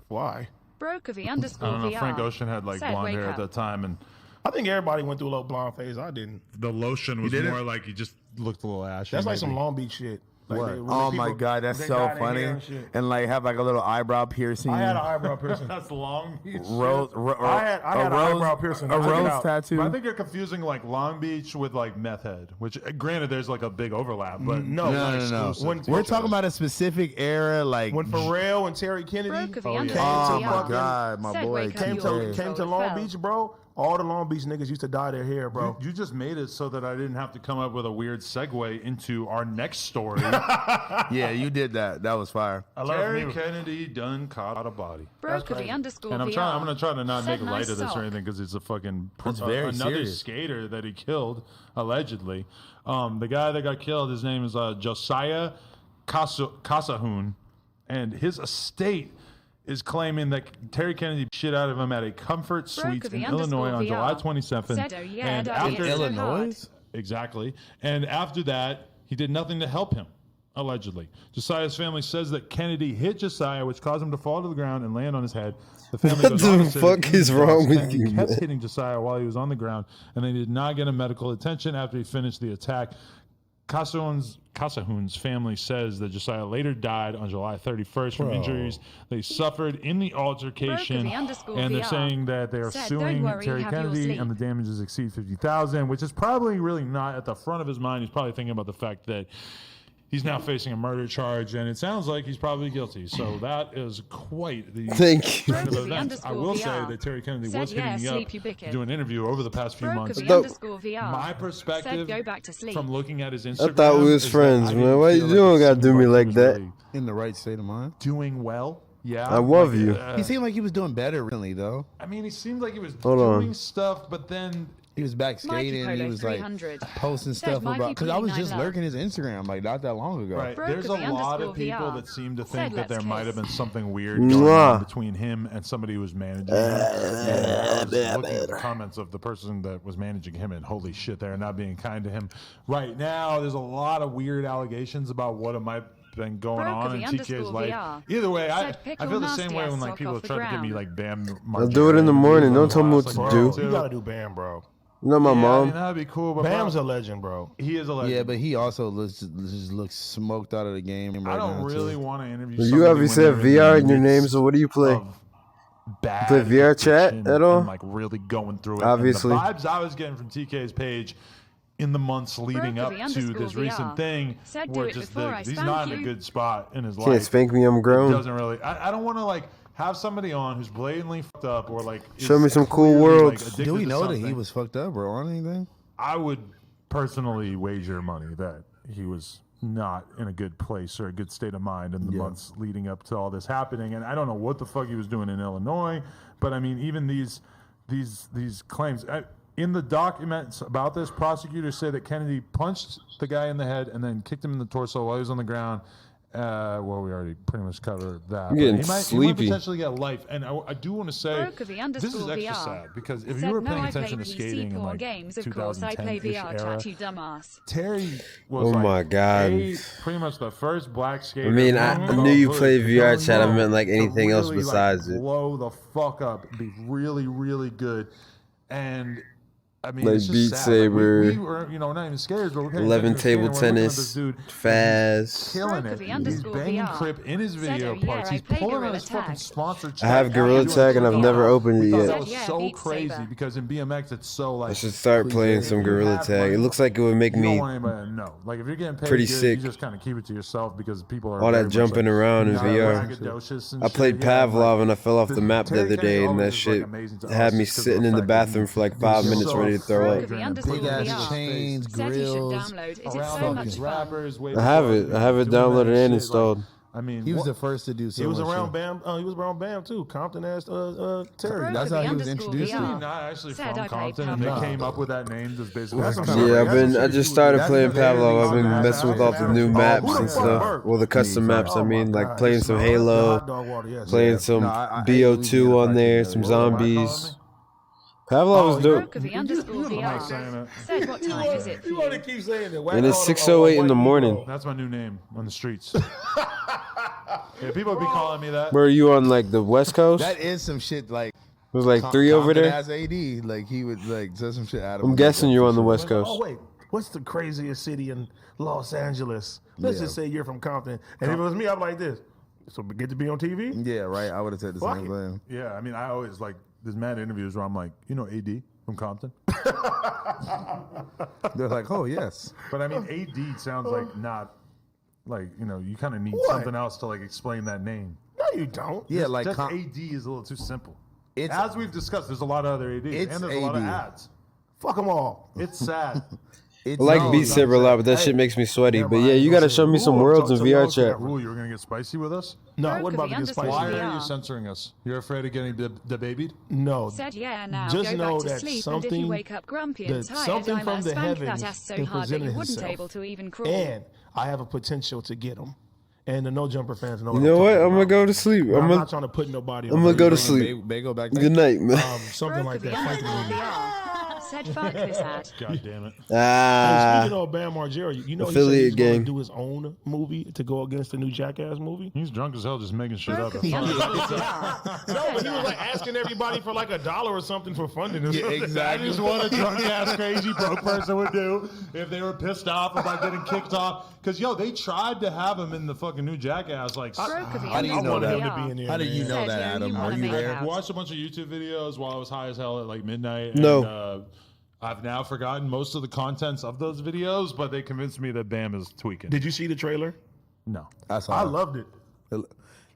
Why? Brokovy I don't know. _VR. Frank Ocean had like Said blonde wake hair at up. that time, and I think everybody went through a little blonde phase. I didn't. the lotion was did it? more like he just looked a little ashy. That's like maybe. some Long Beach shit. Like What? they- when Oh the my people- god, that's they so dye their funny. hair and shit. And like have like a little eyebrow piercing. I had an eyebrow piercing. That's Long Beach. rose. I had an eyebrow piercing. I A took it rose out. tattoo. But I think you're confusing like Long Beach with like Meth Head, which granted there's like a big overlap, but No, no. When, We're talking about a specific era, like when Pharrell and Terry Kennedy Brokovy came Oh to my fucking god, my Said boy. wake up, came you to always came to fell. Long Beach, bro. All the Long Beach niggas used to dye their hair, bro. you just made it so that I didn't have to come up with a weird segue into our next story. Yeah, you did that. That was fire. I love Terry you. Kennedy done caught a body. Brokovy _VR. And I'm gonna try to not Said make light nice of this sock. or anything because it's a fucking It's very another serious. skater that he killed allegedly. The guy that got killed, his name is Josiah Casahun, and his estate is claiming that Terry Kennedy beat shit out of him at a Comfort Suites in Brokovy Illinois on _VR. July 27th. Said, oh, yeah, and don't after get so hard. Exactly. And after that, he did nothing to help him, allegedly. Josiah's family says that Kennedy hit Josiah, which caused him to fall to the ground and land on his head. The family What goes on the to say fuck that is Kennedy wrong with Kennedy you, kept man? hitting Josiah while he was on the ground, and they did not get him medical attention after he finished the attack. Casahun's family says that Josiah later died on July 31st from injuries they suffered in the altercation, Brokovy and they're _VR. saying that they are Said, suing "Don't worry, Terry have your Kennedy, sleep." and the damages exceed $50,000, which is probably really not at the front of his mind. He's probably thinking about the fact that he's now facing a murder charge, and it sounds like he's probably guilty. So that is quite the Thank you. kind of Brokovy event. I will say _VR. that Terry Kennedy Said, was hitting yeah, me sleep, up you to bickhead. do an interview over the past few months. Brokovy Though- _VR. My perspective Said, go back to sleep. from looking at his Instagram, I thought we was is that friends, I man. didn't Why feel you like doing he gotta seemed do me he like was that? really In the right state of mind. doing well. Yeah, I love you. He seemed like he was doing better recently, though. I mean, he seemed like he was Hold on. doing stuff, but then He was back Mikey skating. He Polo was like 300. posting Said stuff Mikey about because I was Polo just 9 love. lurking his Instagram like not that long ago. Right. Broke There's a of the lot of underscore people VR. that seem to Said think that let's there might have kiss. been something weird going on between him and somebody who was managing him. And I was looking at the comments of the person that was managing him, and holy shit, they're not being kind to him. Right now, there's a lot of weird allegations about what it might been going Broke on of in the TK's underscore life. VR. Either way, I Said pickle feel the same nasty way ass when like sock people off the try to give me ground. like Bam. I'll do it in the morning. Don't tell me what to do. You gotta do Bam, bro. You know my Yeah, I mom. mean, that'd be cool. But Bam's bro, a legend, bro. he is a legend. Yeah, but he also just looks smoked out of the game right I don't now, really too. want to interview. You somebody obviously when have they're VR the in your name, midst so what do you play? of bad Play VR chat addiction at all? and, like really going through it. Obviously. And the vibes I was getting from TK's page in the months leading Broke up of the to underscore this recent VR. thing Said do were it just before I he's spank not in a you. good spot in his Can't life. spank me, I'm It grown. doesn't really. I don't want to like have somebody on who's blatantly fucked up or like Show is me some cool clearly, worlds. Like, addicted Do we to know that he something. was fucked up or on anything? I would personally wager money that he was not in a good place or a good state of mind in the months leading up to all this happening. And I don't know what the fuck he was doing in Illinois, but I mean, even these claims in the documents about this, prosecutors say that Kennedy punched the guy in the head and then kicked him in the torso while he was on the ground. Well, we already pretty much covered that. I'm getting But he might sleepy. potentially get life. And I do want to say Broke of the this is underscore extra VR. sad because if Said you were no, paying I play attention to PC skating in porn like games. Of course, I play 2010-ish VR era, chat, you dumbass. Terry was Oh like my God. pretty much the first black skater. I mean, I from knew you the played hood VR to chat. I know meant like to anything else really, besides like, it. blow the fuck up, be really, really good, and I mean, Like it's just Beat sad. Saber, Like we were, not even scared, but we're paying 11 attention to table skating, and we're looking at this tennis, dude, fast. killing Broke it. of the He's underscore banging VR. Crip in his Said, video oh, yeah, parts. I He's play pulling out Gorilla his fucking Tag. sponsored I have check. Gorilla Doing Tag and I've something never else. opened We it thought yet. that was Yeah, so Beat crazy Saber. because in BMX it's so like I should start playing some Gorilla Tag. It looks like it would make you don't me want anybody to know. Like if you're getting paid pretty good, sick. you just kind of keep it to yourself because people are all very that much, jumping like, around in not VR. braggadocious and I played shit. Yeah, Pavlov and I fell off the- the map the Terry other Kennedy day, and always that was, shit like, amazing to had us me just 'cause of sitting the in the fact that bathroom he for like was 5 so minutes ready to throw Broke up. of the Big underscore Big ass VR. chains, Said you should grills. download. Is it around so all much these fun? rappers. way I have before it. he I have was it doing downloaded that and shit. installed. Like, I mean, He was what- the first to do so He was much around shit. Bam. He was around Bam too. Compton asked Terry. Broke That's of how the he was underscore introduced to VR. me. He's not actually Said from I play Compton, and they Pavlov. came up with that name just basically. That's because what I'm of saying. Yeah, That's I just started That's playing what they Pavlov. I've really been got. messing with all the new Who maps the and fuck stuff. burped? Well, the custom Me, maps. I Oh my mean, like God. playing Just some the Halo, hot dog water, yes. playing some No, I BO2 on there, Louisiana some fucking What, zombies. Black Pavlov was dope. Broke of the underscore I'm not saying VR. it. Said what time is it for You want to you? keep saying that? And it's 6:08 in the morning. That's my new name on the streets. Yeah, people would be calling me that. Where are you on, like the West Coast? That is some shit like There's like 3 over there. As AD, like he would like say some shit out of. I'm guessing you're on the West Oh Coast. wait, what's the craziest city in Los Angeles? Let's just say you're from Compton. And if it was me, I'm like this. So we get to be on TV? Yeah, right. I would have said the Fuck same it. thing. Yeah, I mean, I always like there's mad interviews where I'm like, AD from Compton, They're like, oh yes. but I mean, AD sounds like not like you kind of need What? something else to like explain that name. No, you don't. Yeah, like Just AD is a little too simple. It's- As we've discussed, there's a lot of other ADs, It's and there's a lot of AD. ads. Fuck them all. It's sad. it's I like no, Beat it's Saber a lot, but that Hey, shit makes me sweaty. never But mind. yeah, you Don't gotta say show me it. some Ooh, worlds in talk to VR those chat. that Rule, you were gonna get spicy with us. No, Broke what of about the to get spicy? underscore Why VR. are you censoring us? You're afraid of getting debated? No. Said yeah now. Just Go know back to that sleep, and if something- you wake up grumpy and that tired, something I from might the spank heavens that ass so can hard that you present wouldn't himself. able to even crawl. And I have a potential to get them. And the No Jumper fans know You know what? I'm gonna about. go to sleep. I'm I'm not gonna trying to put nobody I'm on gonna go to the- sleep. They go back. Good night, man. Something Broke like of the that. Thank you. underscore VR. Said fuck this ad. God damn it! Hey, Ah, speaking of Bam Margera, you know he said Affiliate he's going gang. to do his own movie to go against the new Jackass movie. He's drunk as hell, just making shit up. Broke of the underscore VR. No, but he was like asking everybody for like $1 or something for funding. Or something. That is what a drunk ass crazy broke person would do if they were pissed off about getting kicked off. Because they tried to have him in the fucking new Jackass. Like, Broke of the How do you I know underscore wanted him that? to be VR. in there. How did you man. know Said, that, yeah, you Adam? wanna Were you make there? out. I watched a bunch of YouTube videos while I was high as hell at like midnight. No. And, I've now forgotten most of the contents of those videos, but they convinced me that Bam is tweaking. Did you see the trailer? No. I saw. I it. loved it.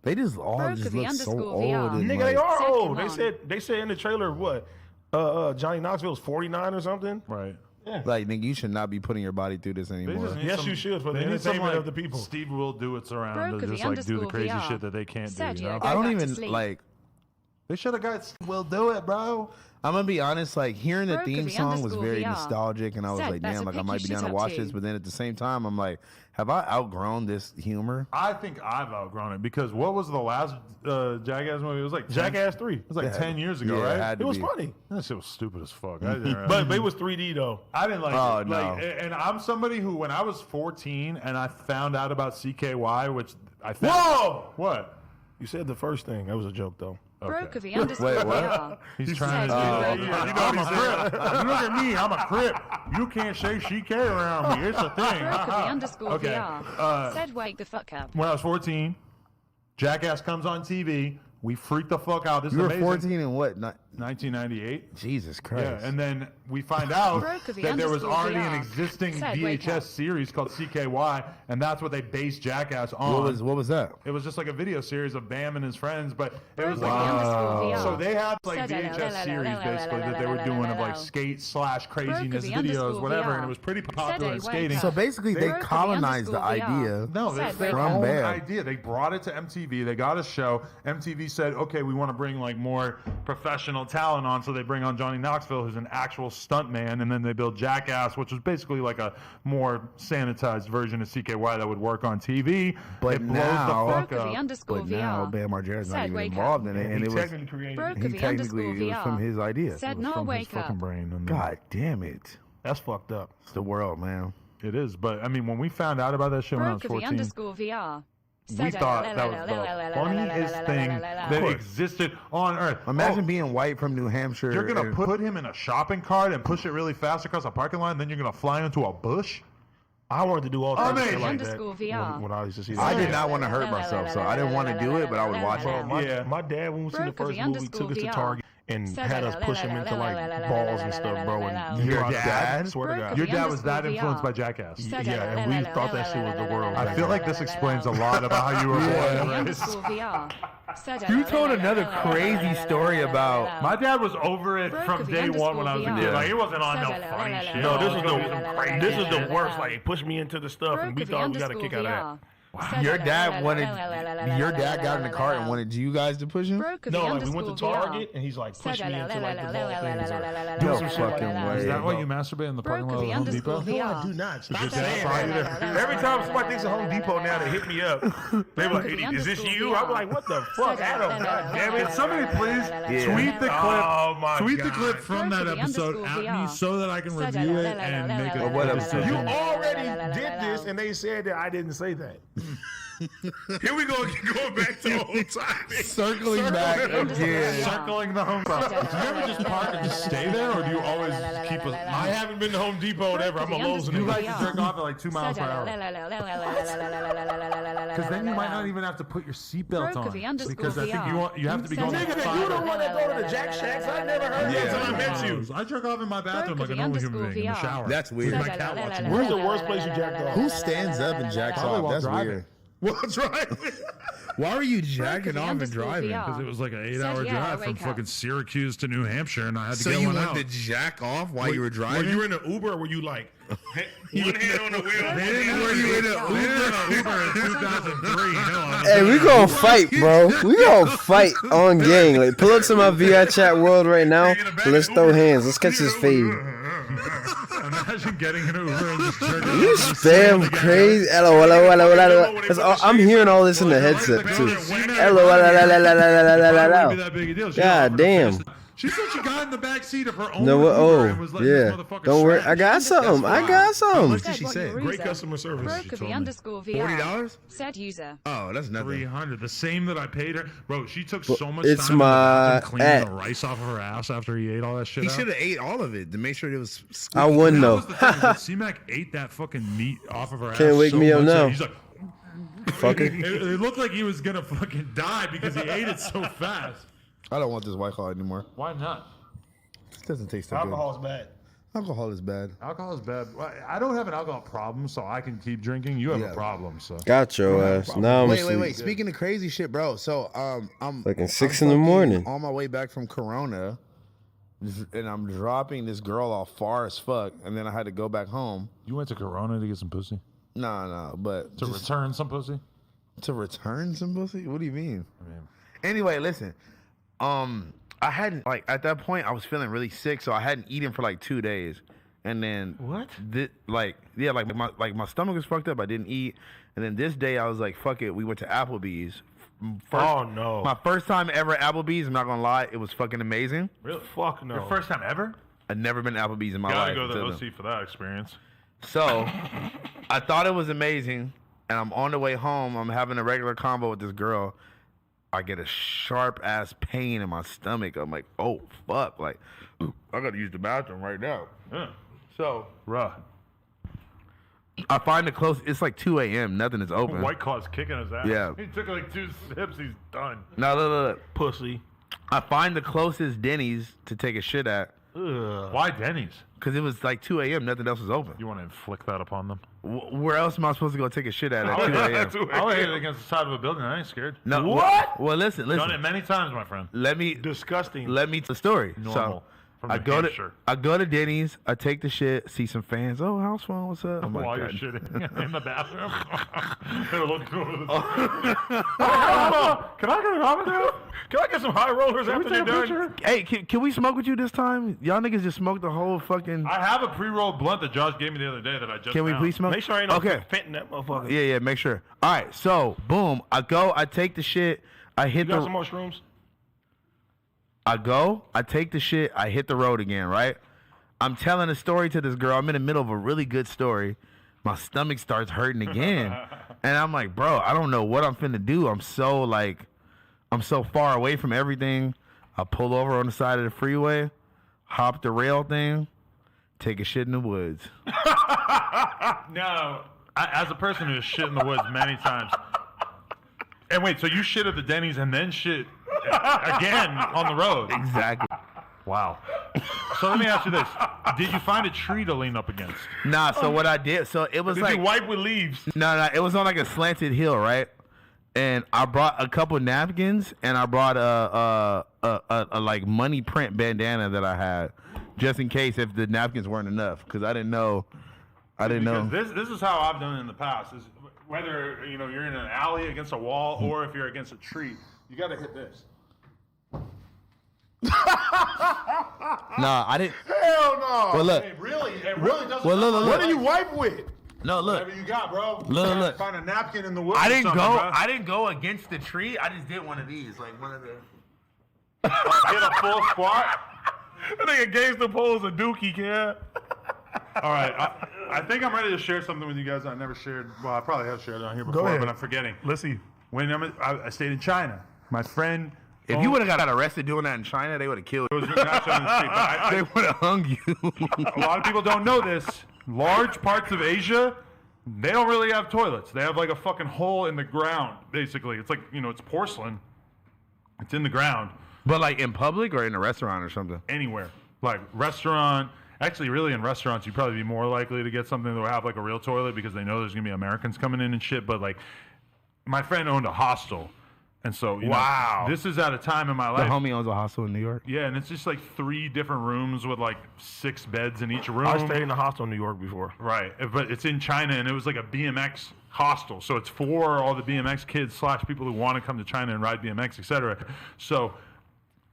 They just all Broke just of the look so underscore old. VR. And Nigga, like, they are Said, old. come They said in the trailer what? Johnny Knoxville's 49 or something. Right. like, nigga, you should not be putting your body through this They anymore. just need Yes, you should, for the they need some, entertainment like, of the people. Steve will do it's around Broke to of just the like do the underscore crazy VR. shit that they can't Said, do. yeah, You know? go I don't back to even sleep. like. They should have got We'll Do It, bro. I'm gonna be honest, like hearing the theme Brokovy song was underscore very VR nostalgic, and I was said like, that's damn, a like I pick might you be down should to up watch to. this. But then at the same time, I'm like, have I outgrown this humor? I think I've outgrown it because what was the last Jackass movie? It was like 10 Jackass 3. It was like 10 years ago, Yeah, right? had It to was be. funny, That shit was stupid as fuck. I didn't, but it was 3D though. I didn't like Oh, it. no. Like, and I'm somebody who, when I was 14 and I found out about CKY, which I found. Whoa! What? You said the first thing. That was a joke though. Brokovy underscore Wait, what? VR. He's trying to said do you that. were- You know I'm a crip. You look at me, I'm a crip. You can't say CK around me. It's a thing. Brokovy underscore Okay. VR. Said wake the fuck up. When I was 14, Jackass comes on TV. We freak the fuck out. This You is were amazing. 14 and what? 1998. Jesus Christ. Yeah, and then we find out Brokovy that there was underscore already an VR. existing Said wake VHS up. series called CKY, and that's what they based Jackass on. what was that? It was just like a video series of Bam and his friends, but it was Brokovy like underscore VR. so they had like Said VHS series basically that they were doing of like skate / craziness Brokovy videos, underscore whatever, VR. and it was pretty popular in Said skating. So basically, they Brokovy colonized the underscore VR. idea. No, Said it's their wake up. own Bam. idea. They brought it to MTV. They got a show. MTV said, okay, we want to bring like more professional talent on. So they bring on Johnny Knoxville, who's an actual stunt man. And then they build Jackass, which was basically like a more sanitized version of CKY that would work on TV. But it blows now- the fuck Brokovy up. underscore But now VR. Bam Margera's not Said even wake involved up. in it, and he it was technically created. it. he Brokovy technically underscore it was from VR. his idea. Said It was no from his wake fucking up. brain. And God damn it! That's fucked up. It's the world, man. it is. But I mean, when we found out about that shit when I was Brokovy 14, underscore VR. we thought that was the funniest thing that existed on earth. Imagine Oh, being white from New Hampshire. you're gonna and- put him in a shopping cart and push it really fast across a parking lot, and then you're gonna fly into a bush. I wanted to do all kinds of shit Amazing. like that Underscore VR. when I used to see that. I did not want to hurt myself, so I didn't want to do it, but I would watch Bro, it. my, Yeah. my dad, when we seen the Brokovy first movie, underscore took us to VR. Target and had us push him into like balls and stuff, bro. And Your I dad? swear to God. Your dad was that Underscore influenced by VR. Jackass. Said Yeah, and we thought that shit was the world. I feel like this explains a lot about how you were born and raised. underscore VR. Said You told another crazy story about. My dad was over it from Brokovy day one when I was a underscore kid. VR. Like, he wasn't on no Said funny shit. No, this is It was some crazy this is the shit. worst. Like, he pushed me into the stuff, and we Brokovy thought we got a underscore kick out of that. VR. Your dad wanted. Your dad got in the car and wanted you guys to push him. Brokovy No, like we went to underscore VR. Target, and he's like pushed me into like the ball things. Or No doing some shit like fucking that. way. Is that why bro. you masturbate in the parking lot of Brokovy the Home underscore Depot? No, I VR. do not. Stop Did saying that that. fire? Every time somebody thinks of Home Depot now, they hit me up. They be like, Brokovy "Is this underscore you?" I'm VR. like, "What the fuck, Adam? God damn Can it!" somebody please tweet the clip? Oh my Tweet the God. clip from that Brokovy episode underscore at me VR. so that I can review it and make a what decision. You already did this, and they said that I didn't say that. Here we go, going back to old times. Circling back again. Circling the home club. Do you ever just park and just stay there, or do you always keep a... I haven't been to Home Depot ever. I'm a Lowe's You nigga. like to jerk off at like 2 miles per hour. Because then you might not even have to put your seatbelt Brokovy on. underscore Because I think VR. you have to be going Said like Nigga, you the one that go to the Jack Shacks. I never heard that until I met you. I jerk off in my bathroom like a Brokovy normal human underscore being in the VR. shower. That's weird. My cat watching me. Where's the worst place you jacked off? Who stands up and jacks Probably off? while That's driving. weird. What's right? Why were you jacking Brokovy off and underscore driving? VR. Because it was like an 8-hour Said, yeah, drive from wake up. fucking Syracuse to New Hampshire, and I had to So get you one went out. to jack off while you were Were driving? you in an Uber or were you like one hand on the wheel? They didn't Were you in an Uber in 2003. No, Hey, we gonna fight, bro. We gonna fight on gang. Like, pull up to my VR chat world right now. And let's throw hands. Let's catch this fade. Imagine getting an Uber and just jerking You off. spam crazy. Hello, hello, hello, hello. That's all- I'm hearing all this in the headset too. Hello, hello, hello, hello, hello, hello, Why would it be hello. that big a deal? She God offered to damn. fix it. She said she got in the back seat of her own No, Uber oh, and was letting this yeah. motherfucker Don't worry. smash. I got some. I got some. much did she say? Great customer service. Brokovy underscore VR. $40? Said user. Oh, that's nothing. 300, the same that I paid her. Bro, she took so much it's time my in the bathroom cleaning at. the rice off of her ass after he ate all that shit He out. should have ate all of it to make sure it was. I wouldn't That know. was the thing, is that C-Mac ate that fucking meat off of her ass. Can't wake so me up much that now. He's like, Fucker. it looked like he was gonna fucking die because he ate it so fast. I don't want this White Claw anymore. Why not? It doesn't taste so good. Alcohol's bad. Alcohol is bad. Alcohol is bad. Well, I don't have an alcohol problem, so I can keep drinking. You have Yeah. a problem, so. Got your ass. Now I'm Wait. asleep. Speaking of crazy shit, bro. So I'm Fucking I'm 6 in the fucking morning. on my way back from Corona, and I'm dropping this girl off far as fuck, and then I had to go back home. You went to Corona to get some pussy? No, but To just return some pussy? to return some pussy. What do you mean? I mean, Anyway, listen. I hadn't like at that point I was feeling really sick, so I hadn't eaten for like 2 days, and then What? my stomach was fucked up. I didn't eat, and then this day I was like, fuck it. We went to Applebee's. Oh, no. My first time ever at Applebee's. I'm not gonna lie, it was fucking amazing. Really? Fuck no. Your first time ever? I'd never been to Applebee's in my Gotta life. go to the until OC then. for that experience. So I thought it was amazing, and I'm on the way home. I'm having a regular combo with this girl. I get a sharp ass pain in my stomach. I'm like, oh fuck, like I gotta use the bathroom right now. Yeah. So Bruh. I find the close. It's like 2 a.m. Nothing is open. White Claw's kicking his ass. Yeah. He took like 2 sips. He's done. No, look. Pussy. I find the closest Denny's to take a shit at Ugh. Why Denny's? because it was like 2 a.m. Nothing else was open. You want to inflict that upon them? Where else am I supposed to go take a shit at 2 a.m.? I would hit it against the side of a building. I ain't scared. No, What? Well, listen. Done it many times, my friend. Let me Disgusting. tell the story. Normal. So From I New go Hampshire. to Denny's. I take the shit. See some fans. Oh, house phone. What's up? I'm like, While you're God. shitting in the bathroom. They're looking over the Can I get an autograph? Can I get some high rollers after they're done? Hey, can we smoke with you this time? Y'all niggas just smoked the whole fucking. I have a pre-rolled blunt that Josh gave me the other day that I just Can we found. please smoke? Make sure I ain't no Okay. fent in that motherfucker. Yeah, make sure. All right, so boom, I go, I take the shit, I hit You got the. some more shrooms? I go, I take the shit, I hit the road again, right? I'm telling a story to this girl. I'm in the middle of a really good story. My stomach starts hurting again. And I'm like, bro, I don't know what I'm finna do. I'm so far away from everything. I pull over on the side of the freeway, hop the rail thing, take a shit in the woods. No, as a person who has shit in the woods many times. And wait, so you shit at the Denny's and then shit again on the road? Exactly. Wow. So let me ask you this: did you find a tree to lean up against? Nah, so what I did, so it was Did like. you wipe with leaves? No, it was on like a slanted hill, right? And I brought a couple napkins, and I brought a like money print bandana that I had, just in case if the napkins weren't enough, because I didn't know. Because this is how I've done it in the past. Is whether you're in an alley against a wall or if you're against a tree, you got to hit this. Nah, I didn't. Hell no. Well, look. It really doesn't. Well, look. What do you wipe with? No, look. Whatever you got, bro. Look. Find a napkin in the woods. I or didn't something, go. bro. I didn't go against the tree. I just did one of these, like one of the. Hit a full squat. That nigga gangsta pose a dookie, kid. All right, I think I'm ready to share something with you guys I never shared. Well, I probably have shared it on here before, ahead. but I'm forgetting. Let's see. When I stayed in China, my friend. If you would have got arrested doing that in China, they would have killed It you. was not on the street, but They would have hung you. a lot of people don't know this. Large parts of Asia, they don't really have toilets. They have like a fucking hole in the ground, basically. It's like, it's porcelain. It's in the ground But like in public or in a restaurant or something. anywhere. Like restaurant. Actually, really in restaurants, you'd probably be more likely to get something that will have like a real toilet because they know there's going to be Americans coming in and shit. But like, my friend owned a hostel. And so, Wow. this is at a time in my The life. homie owns a hostel in New York. Yeah, and it's just like 3 different rooms with like 6 beds in each room. I stayed in a hostel in New York before. Right, but it's in China, and it was like a BMX hostel. So it's for all the BMX kids / people who want to come to China and ride BMX, etc. So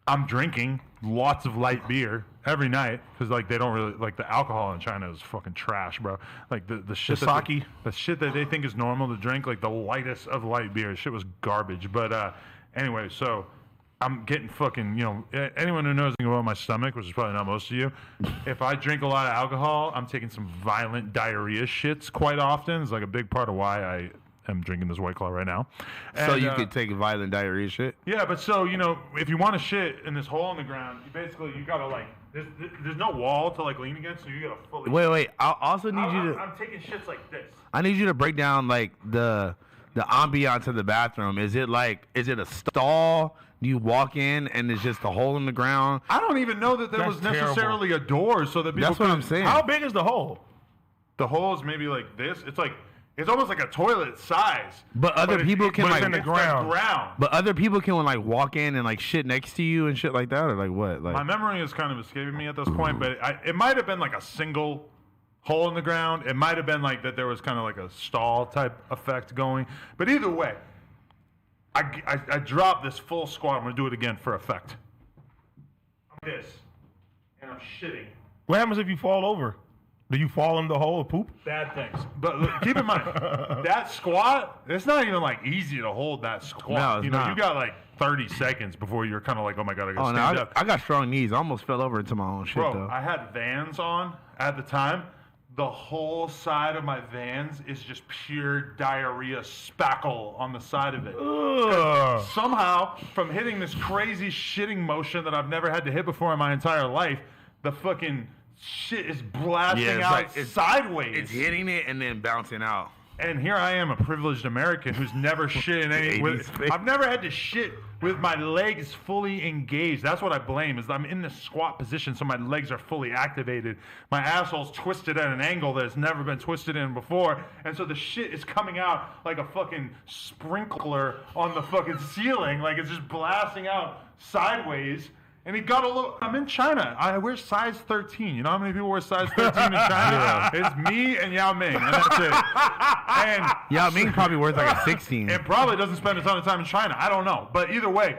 I'm drinking lots of light beer every night because like they don't really like the alcohol in China is fucking trash, bro. Like the shit The that sake? the shit that they think is normal to drink, like the lightest of light beer, shit was garbage. But anyway, so I'm getting fucking, anyone who knows anything about my stomach, which is probably not most of you, if I drink a lot of alcohol, I'm taking some violent diarrhea shits quite often. It's like a big part of why I am drinking this White Claw right now. So And, you could take violent diarrhea shit. yeah, but so, if you want to shit in this hole in the ground, you gotta like, there's no wall to like lean against, so you gotta fully. Wait. I also need you to. I'm taking shits like this. I need you to break down like the ambiance of the bathroom. Is it a stall? Do you walk in and it's just a hole in the ground? I don't even know that there That's was necessarily a door so that people That's what could- I'm saying. How big is the hole? The hole is maybe like this. It's almost like a toilet size. But other people can but it's like. in the It's ground. But other people can like walk in and like shit next to you and shit like that, or like what? Like My memory is kind of escaping me at this point, but it might have been like a single hole in the ground. It might have been like that there was kind of like a stall type effect going. But either way, I dropped this full squat. I'm gonna do it again for effect. This, and I'm shitting. What happens if you fall over? Do you fall in the hole of poop? Bad things. But look, keep in mind, that squat, it's not even like easy to hold that squat. No, it's you know, not. you got like 30 seconds before you're kind of like, oh my God, I gotta Oh, stand no, up. I got strong knees. I almost fell over into my own shit, Bro, though. I had Vans on at the time. The whole side of my Vans is just pure diarrhea spackle on the side of it. Ugh. Somehow, from hitting this crazy shitting motion that I've never had to hit before in my entire life, the fucking shit is blasting Yeah, it's out like- it's- sideways. It's hitting it and then bouncing out. And here I am, a privileged American who's never shit in any. 80s face. I've never had to shit with my legs fully engaged. That's what I blame. Is I'm in this squat position, so my legs are fully activated. My asshole's twisted at an angle that has never been twisted in before, and so the shit is coming out like a fucking sprinkler on the fucking ceiling, like it's just blasting out sideways. And he got a little. I'm in China. I wear size 13. You know how many people wear size 13 in China? It's me and Yao Ming, and that's it. And Yeah, Ming probably wears like a 16. it probably doesn't spend a ton of time in China. I don't know. But either way,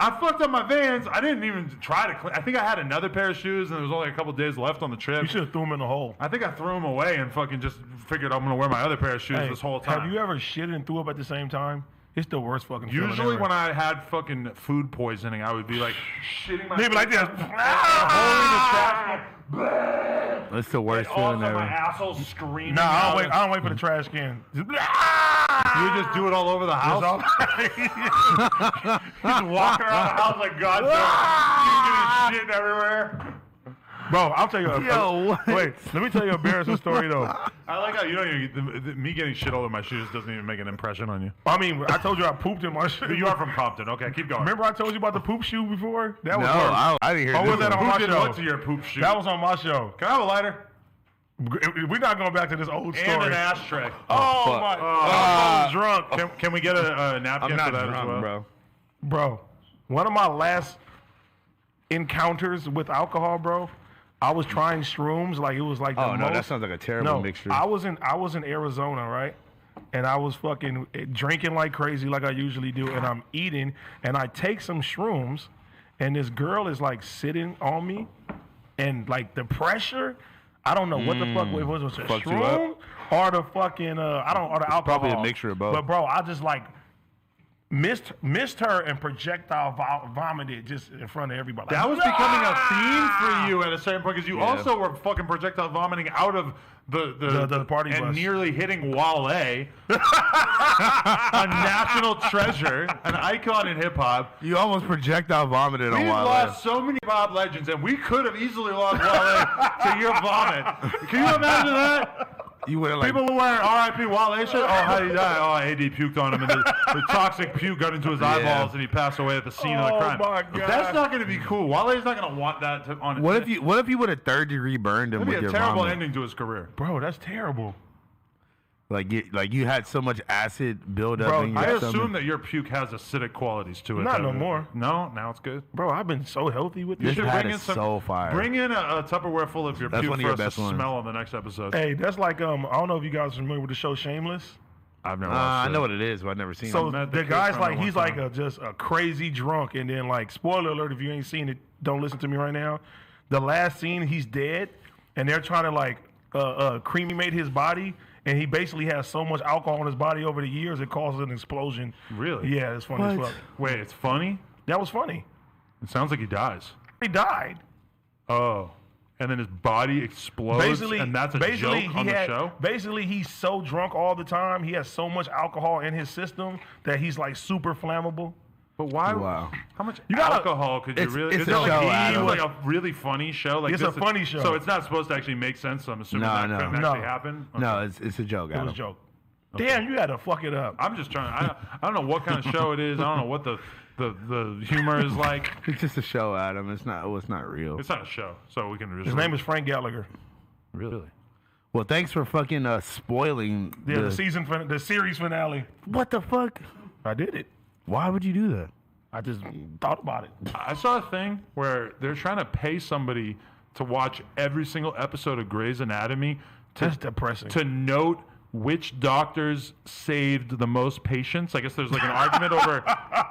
I fucked up my Vans. I didn't even try to clean. I think I had another pair of shoes, and there was only a couple days left on the trip. You should have threw them in the hole. I think I threw them away and fucking just figured I'm going to wear my other pair of shoes Hey, this whole time. Have you ever shit and threw up at the same time? It's the worst fucking feeling Usually ever. when I had fucking food poisoning, I would be like shitting my They be like this. holding the trash can. That's the worst Also, feeling my ever. asshole screaming. Nah, I out. don't wait. I don't wait for the trash can. You just do it all over the house. He's walking around the house like God damn. You getting shit everywhere. Bro, I'll tell you. Yo, what? Wait, let me tell you an embarrassing story though. I like how you don't even, me getting shit all over my shoes doesn't even make an impression on you. I mean, I told you I pooped in my shoe. You are from Compton. Okay, keep going. Remember I told you about the poop shoe before? That No, was worse. I didn't hear Oh, this was that one. on Who my did show? what to your poop shoe? That was on my show. Can I have a lighter? We're not going back to this old And story. an ashtray. Oh fuck. my! I was drunk, Can we get a napkin I'm not for that drunk, as well? bro. bro. One of my last encounters with alcohol, bro. I was trying shrooms, like it was like the Oh, no, most. that sounds like a terrible mixture. I was in Arizona, right? And I was fucking drinking like crazy, like I usually do, and I'm eating, and I take some shrooms, and this girl is like sitting on me, and like the pressure, I don't know what the fuck it was a Fucked you shroom up? or the fucking or the alcohol. probably a mixture of both. But bro, I just like missed her and projectile vomited just in front of everybody. That was becoming a theme for you at a certain point because you Yeah. also were fucking projectile vomiting out of the party and bus. nearly hitting Wale, a national treasure, an icon in hip hop. You almost projectile vomited on We've Wale. lost so many hip hop legends, and we could have easily lost Wale to your vomit. Can you imagine that? You would have like. People were wearing R.I.P. Wale shit. Oh, how did he die? Oh, AD puked on him, and the toxic puke got into his eyeballs, and he passed away at the scene of the Oh, crime. my God. That's not going to be cool. Wale's not going to want that on. What if you would have third degree burned him That'd with be a your terrible vomit? ending to his career. bro, that's terrible. Like you had so much acid build up Bro, in your I stomach. assume that your puke has acidic qualities to it. Not though. no more. No, now it's good. Bro, I've been so healthy with this This shit. had bring is in some. so fire. Bring in a Tupperware full of your That's puke one of for your us to best ones. smell on the next episode. Hey, that's like I don't know if you guys are familiar with the show Shameless. I've never. I watched know it. what it is, but I've never seen So it. met the the kid guy's from like it one he's like time. just a crazy drunk, and then like spoiler alert if you ain't seen it, don't listen to me right now. The last scene, he's dead, and they're trying to like cremate his body, and he basically has so much alcohol in his body over the years it causes an explosion. Really? Yeah, it's funny as What? fuck. Wait, it's funny. That was funny. It sounds like he dies. He died. Oh, and then his body explodes, and that's a joke on the show. Basically, he's so drunk all the time. He has so much alcohol in his system that he's like super flammable. But why? Wow. How much gotta- alcohol could you It's- really? it's Is a it like, show, a, Adam. like a really funny show? Like It's this a funny show. So it's not supposed to actually make sense. I'm assuming No, that no. couldn't No. actually happen. Okay. No, it's a joke. It was Adam. a joke. Damn, you had to fuck it up. I'm just trying. I don't know what kind of show it is. I don't know what the humor is like. It's just a show, Adam. It's not real. It's not a show, so we can just. His name is Frank Gallagher. really. Well, thanks for fucking spoiling Yeah, the series finale. What the fuck? I did it. Why would you do that? I just thought about it. I saw a thing where they're trying to pay somebody to watch every single episode of Grey's Anatomy That's depressing. to note which doctors saved the most patients. I guess there's like an argument over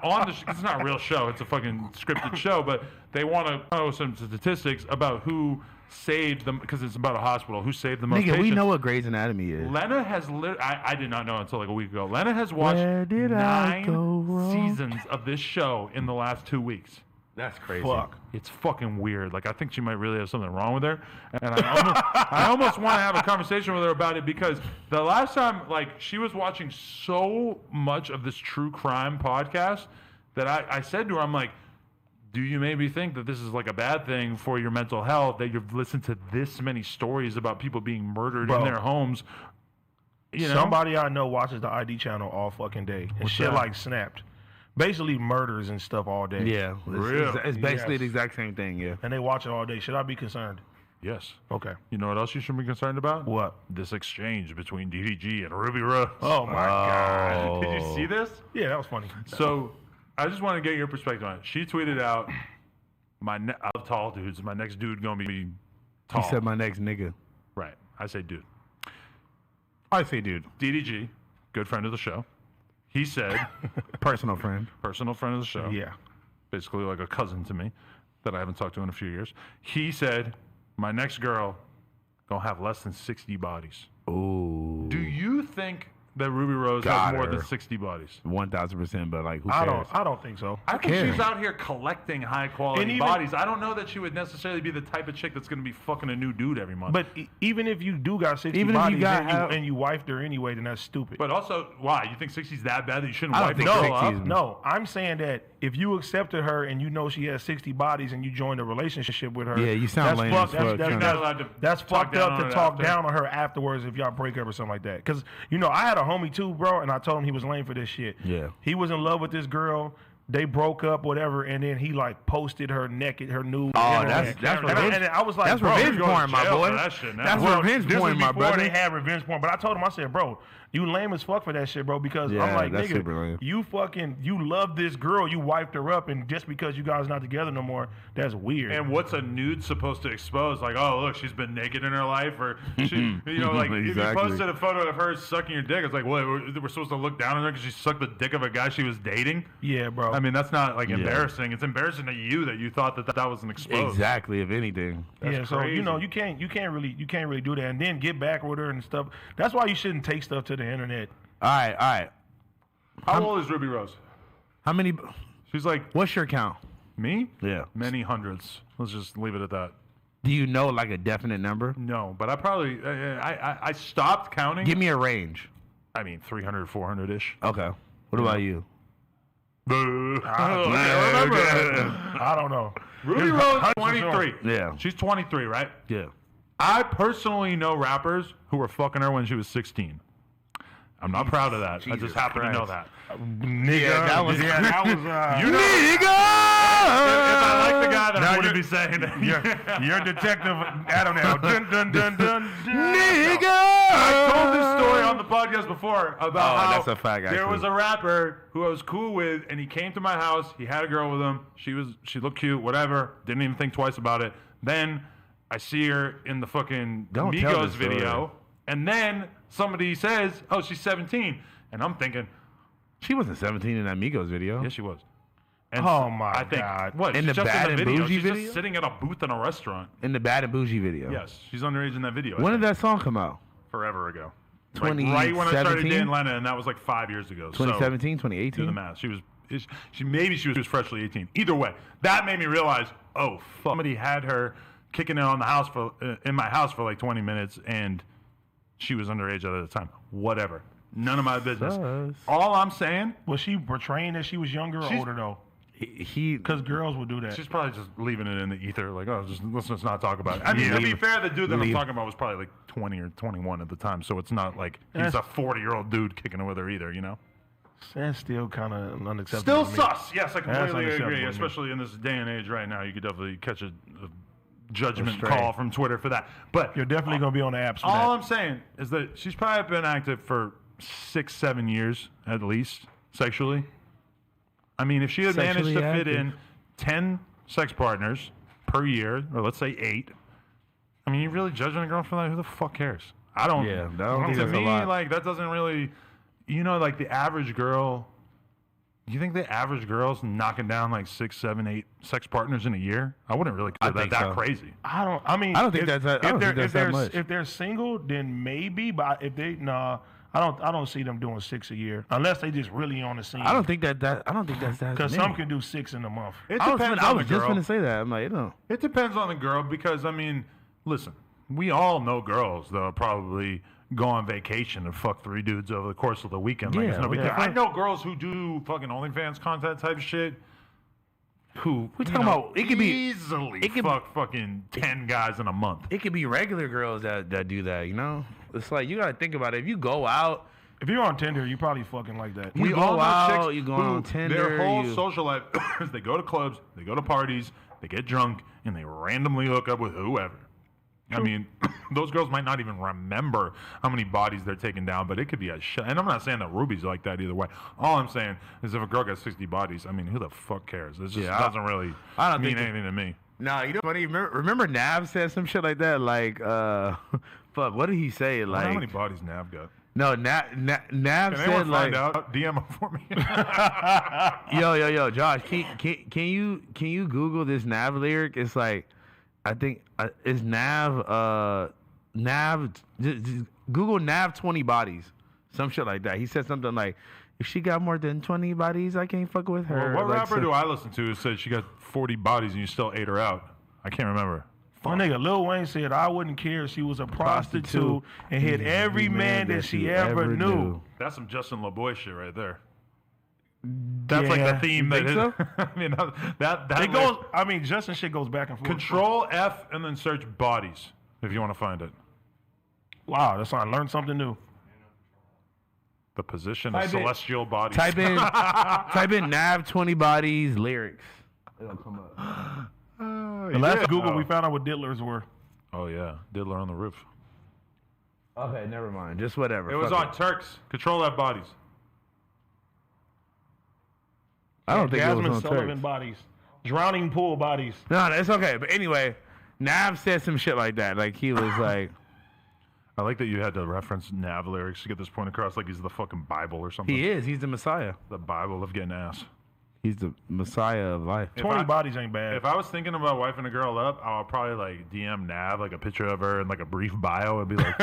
on the. It's not a real show. It's a fucking scripted show, but they want to know some statistics about who saved them because it's about a hospital. Who saved the most Nigga, patients? we know what Grey's Anatomy is. Lena has I did not know until like a week ago. Lena has watched Where did I 9 go wrong? seasons of this show in the last 2 weeks. That's crazy. Fuck. It's fucking weird. Like I think she might really have something wrong with her, and I almost want to have a conversation with her about it because the last time, like, she was watching so much of this true crime podcast that I said to her, I'm like, do you maybe think that this is like a bad thing for your mental health that you've listened to this many stories about people being murdered Bro. in their homes? You know? Somebody I know watches the ID channel all fucking day. And shit that? like Snapped. Basically murders and stuff all day. Yeah, it's basically Yes. the exact same thing. Yeah. And they watch it all day. Should I be concerned? Yes. Okay. You know what else you should be concerned about? What? This exchange between DDG and Ruby Rose. Oh my God. Did you see this? Yeah, that was funny. So I just want to get your perspective on it. She tweeted out, I love tall dudes. My next dude going to be tall. He said my next nigga. Right. I say dude. I say dude. DDG, good friend of the show. He said, Personal friend. personal friend of the show. Yeah. Basically like a cousin to me that I haven't talked to in a few years. He said, my next girl going to have less than 60 bodies. Ooh. Do you think that Ruby Rose Got has more her. than 60 bodies? 1000%, but like, who cares? I don't think so. I think cares? she's out here collecting high quality And even- bodies. I don't know that she would necessarily be the type of chick that's going to be fucking a new dude every month. But even if you do got 60 Even if you bodies got and, half- and you wifed her anyway, then that's stupid. But also, why? You think 60's that bad that you shouldn't I don't wipe think a girl 60 up? is- No, I'm saying that if you accepted her and you know she has 60 bodies and you joined a relationship with her, Yeah, you sound that's lame fucked- as fuck, That's, You're not allowed to that's talk fucked down up on to it talk after. down on her afterwards if y'all break up or something like that. Because, you know, I had a homie too, bro, and I told him he was lame for this shit. Yeah. He was in love with this girl. They broke up, whatever, and then he like posted her naked, her nude. Oh, internet. that's and revenge. I was like, That's bro, revenge you go to porn, my jail boy. for that shit now. That's well, revenge this porn, was my before brother. they had revenge porn. But I told him, I said, bro, you lame as fuck for that shit, bro. Because I'm Yeah, like, that's super nigga, lame. you love this girl, you wiped her up, and just because you guys not together no more, that's weird. And what's a nude supposed to expose? Like, oh, look, she's been naked in her life, or she, you know, like if you Exactly. posted a photo of her sucking your dick, it's like, what? We're supposed to look down on her because she sucked the dick of a guy she was dating? yeah, bro. I mean, that's not like embarrassing. It's embarrassing to you that you thought that was an expose. Exactly, if anything. yeah, so crazy. you know, you can't really do that, and then get back with her and stuff. That's why you shouldn't take stuff to the internet. All right. How old is Ruby Rose? How many? She's like What's your count? me. Yeah. Many hundreds. Let's just leave it at that. Do you know like a definite number? No, but I probably I stopped counting. Give me a range. I mean 300, 400 ish. Okay. What about you? I don't know. Ruby Rose, 23. Yeah. She's 23, right? Yeah. I personally know rappers who were fucking her when she was 16. I'm not proud of that. I Jesus just happen to know Christ. that. Nigga, that was- that was. You know, if I like the guy, then Now I wouldn't you're- be saying that. You're Detective Adam now. Dun, dun, dun, dun, dun. I told this story on the podcast before about how that's a fact, there actually. was a rapper who I was cool with, and he came to my house. He had a girl with him. She looked cute, whatever. Didn't even think twice about it. Then I see her in the fucking Don't tell Migos this story. video, and then somebody says, "Oh, she's 17," and I'm thinking, She wasn't 17 in that Migos video. "Yes, she was." And Oh, my I think, God. What? In she's the just Bad in and the video. Bougie She's video? just sitting at a booth in a restaurant. In the Bad and Bougie video. Yes, she's underage in that video. I When did think. that song come out? Forever ago. Like, right when I started 2017? dating Lena, and that was like 5 years ago. 2017, So, do the 2018? math. She was freshly 18. Either way, that made me realize, oh, fuck. Somebody had her kicking it on the house in my house for like 20 minutes, and she was underage at the time. Whatever. None of my business. Sus. All I'm saying, Was she portraying that she was younger or She's- older though? He Because girls would do that. she's probably just leaving it in the ether. Like, oh, let's just not talk about it. I mean, to be fair, the dude that I'm talking about was probably like 20 or 21 at the time, so it's not like he's a 40-year-old dude kicking it with her either, you know? That's still kind of unacceptable. Still to me. sus. Yes, I That's completely unacceptable agree. to me. Especially in this day and age right now, you could definitely catch a judgment Astray. call from Twitter for that. But You're definitely gonna be on the apps for all that. I'm saying is that she's probably been active for 6-7 years at least sexually. I mean, if she had managed Sexually to fit active. in 10 sex partners per year, or let's say 8, I mean, you really judging a girl for that? Who the fuck cares? I don't. Yeah, I don't think to that's a me, lot. like that doesn't really, like the average girl. You think the average girl's knocking down like 6, 7, 8 sex partners in a year? I wouldn't really consider think that so. crazy. I don't think that's that- I don't think that's that much. If they're single, then maybe. But if they I don't see them doing 6 a year unless they just really on the scene. I don't think that's that. because some can do 6 in a month. It I was depends on the just girl. gonna say that. I'm like, no. It depends on the girl because I mean, listen, we all know girls that'll probably go on vacation and fuck 3 dudes over the course of the weekend. Like, Yeah, it's no big yeah. deal. I know girls who do fucking OnlyFans content type shit. Who We're talking about- it could be- easily it could- fuck fucking 10 guys in a month. It could be regular girls that do that. You know, it's like you gotta think about it. If you go out, If you're on Tinder, you probably fucking like that. You We go all know out, chicks you go who on Tinder, Their whole you- social life is they go to clubs, they go to parties, they get drunk, and they randomly hook up with whoever. I mean, those girls might not even remember how many bodies they're taking down, but it could be a shit. And I'm not saying that Ruby's like that either way. All I'm saying is if a girl gets 60 bodies, I mean, who the fuck cares? It just Yeah, doesn't really I don't mean think anything to me. nah, you know funny. Remember Nav said some shit like that. Like, fuck, what did he say? I wonder how many Like, bodies Nav got? no, Nav Can said anyone like, find out? DM him for me. yo, Josh, can you Google this Nav lyric? It's like, I think it's Nav. Just Google Nav 20 bodies, some shit like that. He said something like, if she got more than 20 bodies, I can't fuck with her. Well, what Like, rapper do I listen to who said she got 40 bodies and you still ate her out? I can't remember. My nigga Lil Wayne said, I wouldn't care if she was a prostitute and hit every man that she ever knew. That's some Justin LeBoy shit right there. That's like Yeah. the theme You that think is. I mean, that It goes, I mean, Justin shit goes back and forth. Control F and then search bodies if you want to find it. Wow, that's why I learned something new. The position of Type in- celestial bodies. type in Nav 20 bodies lyrics. It'll come up. The last Google, we found out what diddlers were. Oh yeah, Diddler on the roof. Okay, never mind. Just whatever. It was Fuck on Turks. Control F bodies. I don't think it Jasmine was on Sullivan Turks. bodies. Drowning pool bodies. No, it's okay. But anyway, Nav said some shit like that. Like he was like, I like that you had to reference Nav lyrics to get this point across, like he's the fucking Bible or something. he is. He's the Messiah. The Bible of getting ass. He's the Messiah of life. 20 bodies ain't bad. If I was thinking about wifing a girl up, I would probably like DM Nav, like a picture of her and like a brief bio, and be like,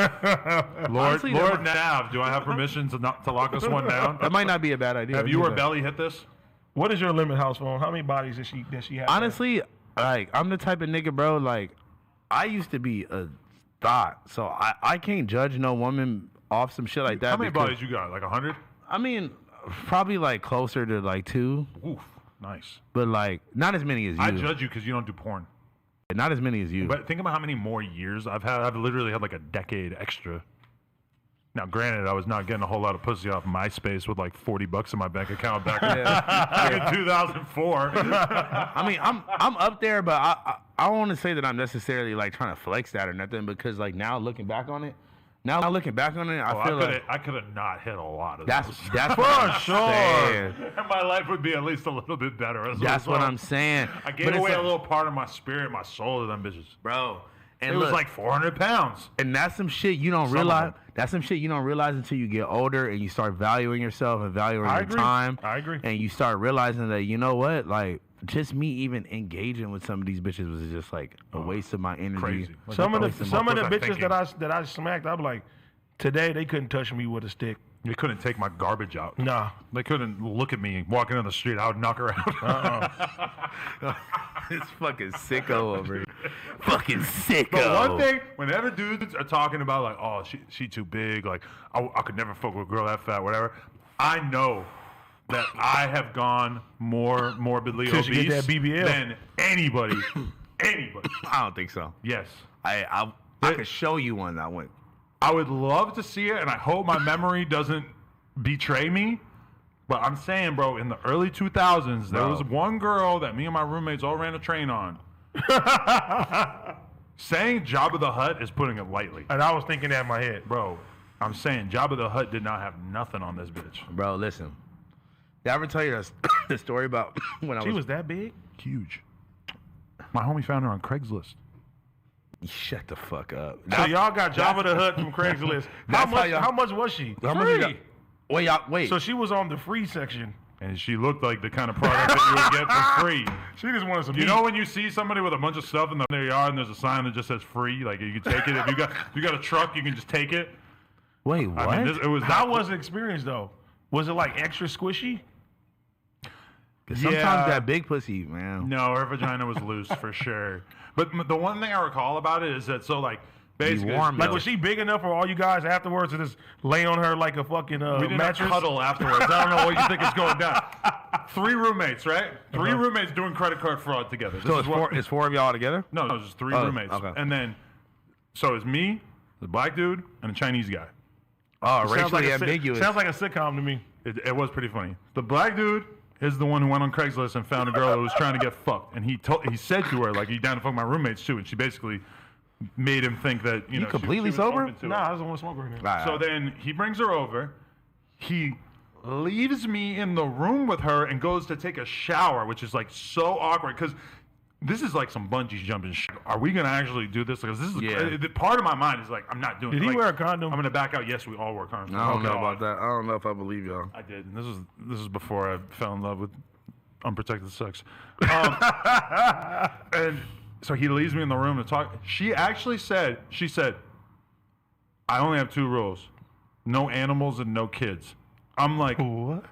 Honestly, that Lord Nav, do I have permission to lock this one down? That might not be a bad idea. Have you or either. Belly hit this? What is your limit, house phone? How many bodies does she have? Honestly, like I'm the type of nigga, bro. Like I used to be a thought, so I can't judge no woman off some shit like that. How many because- bodies you got? Like 100? I mean, probably like closer to like 2, Oof, nice. but like not as many as you. I judge you because you don't do porn. Not as many as you. But think about how many more years I've had. I've literally had like a decade extra. Now, granted, I was not getting a whole lot of pussy off MySpace with like $40 in my bank account back in 2004. I mean, I'm up there, but I don't want to say that I'm necessarily like trying to flex that or nothing because like now looking back on it, I feel like I could have not hit a lot of that's those. that's what I'm saying. And my life would be at least a little bit better. As a That's what result. I'm saying. I gave But it's away a like- little part of my spirit, my soul to them bitches. bro. And It was look, like 400 pounds. and that's some shit you don't Some of realize. them. That's some shit you don't realize until you get older and you start valuing yourself and valuing I your agree. time. I agree. And you start realizing that you know what, like just me even engaging with some of these bitches was just like a waste of my energy. Crazy. Like, some of what the some of the was I bitches thinking? that I smacked, I'm like, today they couldn't touch me with a stick. They couldn't take my garbage out. Nah. They couldn't look at me walking down the street. I would knock her out. It's fucking sicko over here. Fucking sicko. But one thing, whenever dudes are talking about like, oh, she too big, like I could never fuck with a girl that fat, whatever. I know that I have gone more morbidly 'Cause you obese get that BBL. than anybody. Anybody. I don't think so. Yes. I could show you one that went. I would love to see it, and I hope my memory doesn't betray me. But I'm saying, bro, in the early 2000s, there Bro. was one girl that me and my roommates all ran a train on. Saying Jabba the Hutt is putting it lightly. And I was thinking that in my head. Bro, I'm saying Jabba the Hutt did not have nothing on this bitch. Bro, listen. Did I ever tell you the story about when I She was that big? Huge. My homie found her on Craigslist. Shut the fuck up. So y'all got Jabba the Hutt from Craigslist. How That's much? y'all- How much was she? How much you got? Wait. So she was on the free section. And she looked like the kind of product that you would get for free. She just wanted some. You know when you see somebody with a bunch of stuff in their yard and there's a sign that just says free, like you can take it. If you got a truck, you can just take it. Wait, what? I mean, it was How was the experience though? Was it like extra squishy? 'Cause sometimes Yeah. that big pussy, man. No, her vagina was loose for sure. But the one thing I recall about it is that basically, warm, Like though. was she big enough for all you guys afterwards to just lay on her like a fucking we didn't mattress? cuddle afterwards. I don't know what you think is going down. 3 roommates, right? 3 roommates doing credit card fraud together. This So is it's four of y'all together? No, it was just 3 Oh, roommates. okay. And then, so it's me, the black dude, and a Chinese guy. Oh, Sounds like racially a ambiguous. Sounds like a sitcom to me. It was pretty funny. The black dude is the one who went on Craigslist and found a girl who was trying to get fucked, and he said to her like, "You down to fuck my roommates too?" And she basically made him think that you know completely she was sober? open to it. Nah, I just want to smoke right now. So then he brings her over. He leaves me in the room with her and goes to take a shower, which is like so awkward because this is like some bungee jumping shit. Are we gonna actually do this? Because this is Yeah. the part of my mind is like, I'm not doing. Did it. he Like, wear a condom? I'm gonna back out. Yes, we all wear condoms. I don't Oh, know God. about that. I don't know if I believe y'all. I did. And this is before I fell in love with unprotected sex. And so he leaves me in the room to talk. She said, I only have 2 rules: no animals and no kids. I'm like, What?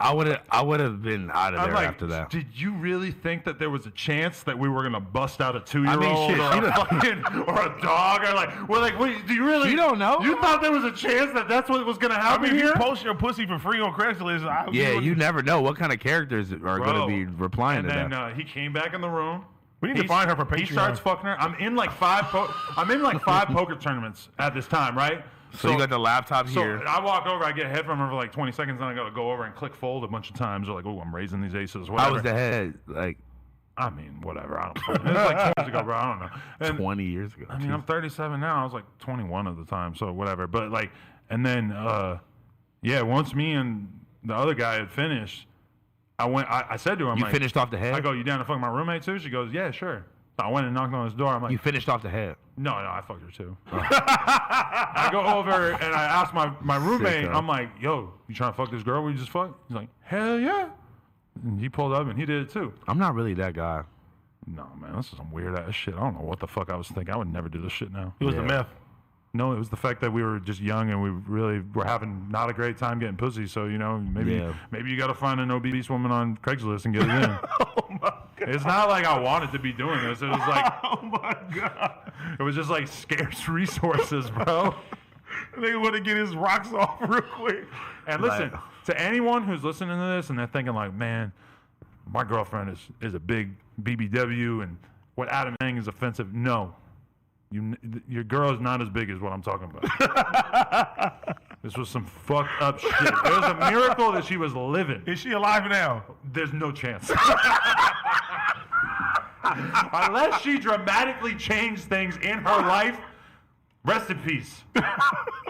I would have been out of I'm there like, after that. did you really think that there was a chance that we were gonna bust out a 2-year-old shit, or she a fucking or a dog or like we're like, wait, do you really? You don't know? You thought there was a chance that that's what was gonna I happen mean, if here? you post your pussy for free on Craigslist, Yeah, you never know what kind of characters are going Bro. to be replying And to then that. he came back in the room. We need to find her for He Patreon. starts fucking her. I'm in like 5 poker tournaments at this time, right? So you got the laptop So here. I walk over, I get a head from her for like 20 seconds, then I gotta go over and click fold a bunch of times. They're like, oh, I'm raising these aces. Whatever. How was the head? Like I mean, whatever. I don't fucking. It was like 20 years ago, bro. I don't know. And 20 years ago. I mean, I'm 37 now. I was like 21 at the time, so whatever. But like, and then, yeah, once me and the other guy had finished, I said to her, I'm You like, finished off the head? I go, you down to fuck my roommate too? She goes, yeah, sure. So I went and knocked on his door. I'm like, You finished off the head. no, I fucked her too. I go over and I ask my roommate, Sicko. I'm like, yo, you trying to fuck this girl we just fucked? He's like, hell yeah. And he pulled up and he did it too. I'm not really that guy. No, man, this is some weird ass shit. I don't know what the fuck I was thinking. I would never do this shit now. It was the meth. No, it was the fact that we were just young and we really were having not a great time getting pussy. So, you know, maybe you got to find an obese woman on Craigslist and get it in. Oh my god. It's not like I wanted to be doing this. It was like, Oh my god. it was just like scarce resources, bro. They want to get his rocks off real quick. And listen, to anyone who's listening to this and they're thinking like, man, my girlfriend is a big BBW and what Adam saying is offensive. No, your girl is not as big as what I'm talking about. This was some fucked up shit. It was a miracle that she was living. Is she alive now? There's no chance. Unless she dramatically changed things in her life, rest in peace.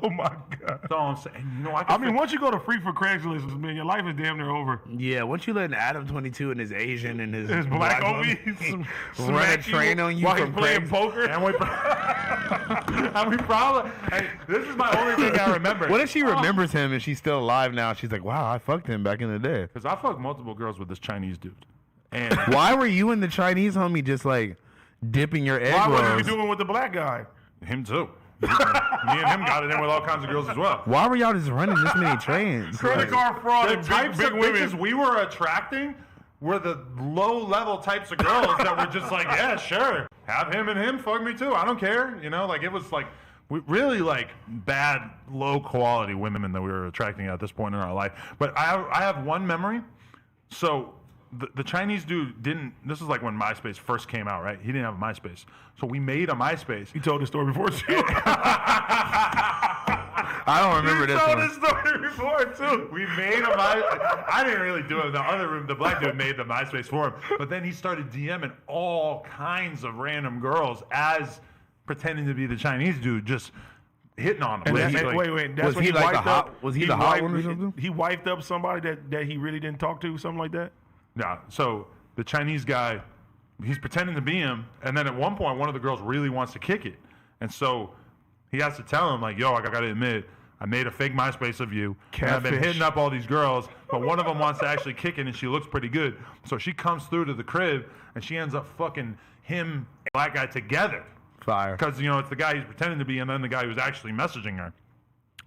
Oh my god. That's all I'm saying. You know, I mean, once you go to free for Craigslist, man, your life is damn near over. Yeah, once you let Adam 22 and his Asian and his Black woman homies run a train on you while from he's playing Craigslist. poker. and we probably. Hey, this is my only thing I remember. What if she remembers him and she's still alive now? She's like, wow, I fucked him back in the day. Because I fucked multiple girls with this Chinese dude. And Why were you and the Chinese homie just like dipping your egg Why was you rolls? doing with the black guy? him too. Me and him got it in with all kinds of girls as well. Why were y'all just running this many trains? Credit card fraud The and types big of women. bitches we were attracting were the low-level types of girls that were just like, yeah, sure, have him and him fuck me too. I don't care. You know, like it was like really like bad, low-quality women that we were attracting at this point in our life. But I have one memory. So the Chinese dude didn't. This is like when MySpace first came out, right? He didn't have a MySpace, so we made a MySpace. He told the story before too. I don't remember this told one. this story before too. We made a I didn't really do it. The other room, the black dude made the MySpace for him. But then he started DMing all kinds of random girls as pretending to be the Chinese dude, just hitting on them. And basically. wait. That's Was when he like the wiped hot- up- was he the hot wiped- one or something? He wiped up somebody that he really didn't talk to, something like that. Yeah. So the Chinese guy he's pretending to be him, and then at one point, one of the girls really wants to kick it, and so he has to tell him like, "Yo, I gotta admit, I made a fake MySpace of you, and I've been Catfish. hitting up all these girls, but one of them wants to actually kick it, and she looks pretty good." So she comes through to the crib, and she ends up fucking him and the black guy together. Fire. Because, it's the guy he's pretending to be and then the guy who's actually messaging her.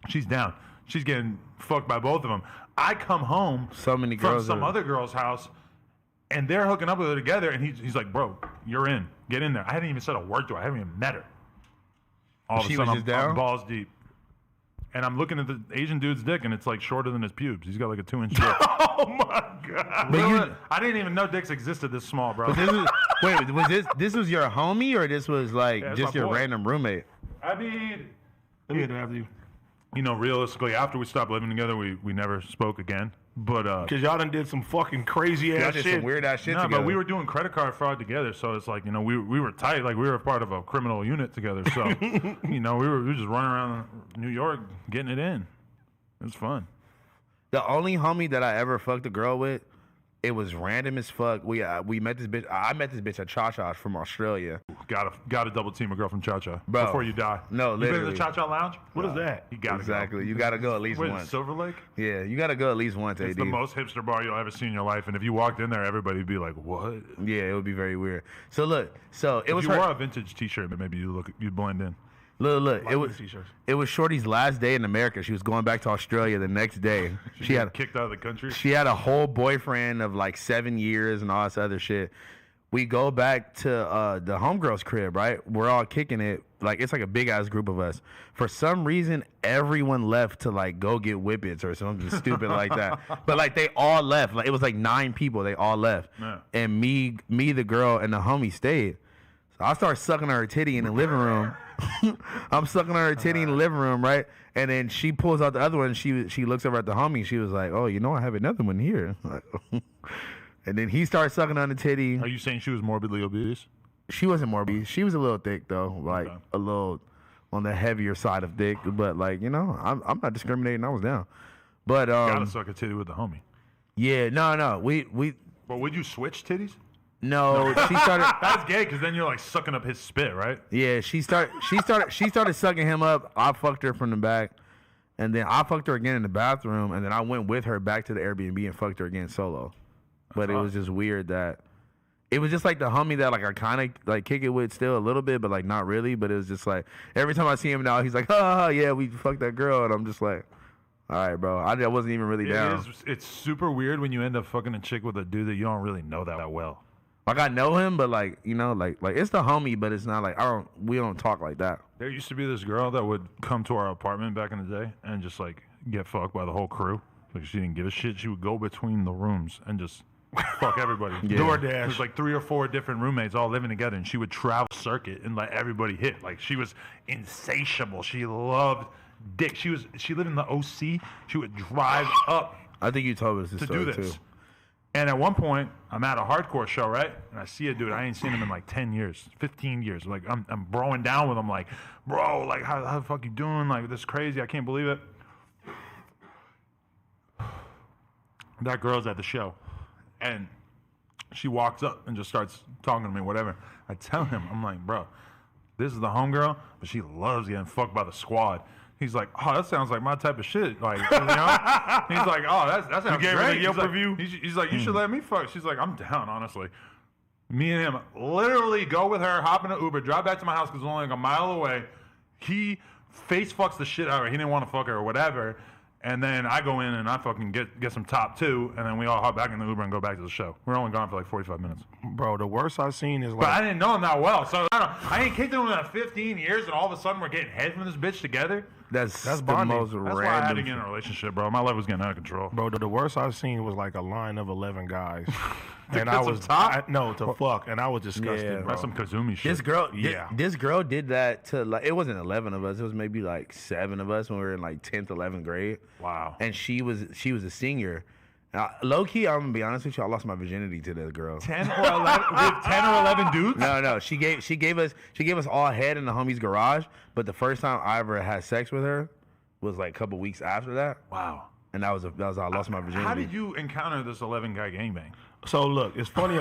She's down. She's getting fucked by both of them. I come home So many from girls some are- other girl's house, and they're hooking up with her together, and he's like, "Bro, you're in. Get in there." I hadn't even said a word to her. I haven't even met her. All of a She sudden, was just I'm down? balls deep. And I'm looking at the Asian dude's dick, and it's like shorter than his pubes. He's got like a 2-inch dick. Oh my god. But I didn't even know dicks existed this small, bro. This was, wait, was this was your homie or this was like Yeah, it's just my your boy. random roommate? I mean, Let me interrupt you. realistically, after we stopped living together, we never spoke again. But Cause y'all done did some fucking crazy Y'all ass did shit. some weird ass shit no, together. but we were doing credit card fraud together, so it's like we were tight, like we were part of a criminal unit together. So we were just running around New York getting it in. It was fun. The only homie that I ever fucked a girl with, it was random as fuck. We met this bitch. I met this bitch at Cha Cha's from Australia. Got to double team a girl from Cha Cha Bro. before you die. No, you been to literally. the Cha Cha Lounge? What is that? You got Exactly. Go. You gotta go at least Wait, once. Silver Lake? Yeah, you gotta go at least once, It's AD. the most hipster bar you'll ever see in your life, and if you walked in there, everybody would be like, "What?" Yeah, it would be very weird. So look, it was If you her. wore a vintage T-shirt, but maybe you'd blend in. Look, Like it was these t-shirts. it was Shorty's last day in America. She was going back to Australia the next day. She got had kicked out of the country. She had a whole boyfriend of like 7 years and all this other shit. We go back to the homegirl's crib, right? We're all kicking it. Like, it's like a big ass group of us. For some reason, everyone left to like go get whippets or something stupid like that. But like they all left. Like it was like 9 people. They all left. Yeah. And me, the girl, and the homie stayed. So I started sucking her titty in the living room. I'm sucking her titty in the living room, right? And then she pulls out the other one. She looks over at the homie. She was like, "Oh, I have another one here." And then he started sucking on the titty. Are you saying she was morbidly obese? She wasn't morbid. She was a little thick though, like Okay. a little on the heavier side of thick. But like I'm not discriminating. I was down. But Gotta suck a titty with the homie. yeah, no, we But would you switch titties? no. She started. That's gay, because then you're like sucking up his spit, right? Yeah, she started sucking him up. I fucked her from the back, and then I fucked her again in the bathroom, and then I went with her back to the Airbnb and fucked her again solo. But it was just weird that it was just like the homie that like I kind of like kick it with still a little bit, but like not really. But it was just like every time I see him now, he's like, "Oh yeah, we fucked that girl," and I'm just like, "All right, bro." I wasn't even really down. It's super weird when you end up fucking a chick with a dude that you don't really know that well. Like I know him, but like like it's the homie, but it's not like we don't talk like that. There used to be this girl that would come to our apartment back in the day and just like get fucked by the whole crew. Like she didn't give a shit. She would go between the rooms and just fuck everybody. Yeah. DoorDash. There's like 3 or 4 different roommates all living together, and she would travel circuit and let everybody hit. Like she was insatiable. She loved dick. She lived in the OC. She would drive up I think you told us this to story do this. too. And at one point, I'm at a hardcore show, right? And I see a dude. I ain't seen him in like 10 years, 15 years. Like I'm broing down with him, like, "Bro, like how the fuck you doing? Like this is crazy. I can't believe it." That girl's at the show, and she walks up and just starts talking to me, whatever. I tell him, I'm like, "Bro, this is the homegirl, but she loves getting fucked by the squad." He's like, "Oh, that sounds like my type of shit." Like, He's like, "Oh, that sounds gave her great." the Yelp he's like, review? He's like, "You should let me fuck." She's like, "I'm down, honestly." Me and him literally go with her, hop in an Uber, drive back to my house because it's only like a mile away. He face fucks the shit out of her. He didn't want to fuck her or whatever. And then I go in and I fucking get some top 2, and then we all hop back in the Uber and go back to the show. We're only gone for like 45 minutes. Bro, the worst I've seen is But I like didn't know him that well, so I ain't kicked him in 15 years, and all of a sudden we're getting head from this bitch together. That's the bonding. most That's why I had to random. get in a relationship, bro. My life was getting out of control. Bro, the worst I've seen was like a line of 11 guys. and get I some was top? no to fuck, and I was disgusted, Yeah. bro. That's some Kazumi shit. This girl, Yeah. this girl did that to like it wasn't 11 of us. It was maybe like 7 of us when we were in like 10th, 11th grade. Wow. And she was a senior. Now, low key, I'm gonna be honest with you. I lost my virginity to this girl. 10 or 11 with 10 or 11 dudes? No. She gave us all head in the homie's garage. But the first time I ever had sex with her was like a couple weeks after that, Wow. and that was how I lost my virginity. How did you encounter this 11 guy gangbang? So look, it's funny.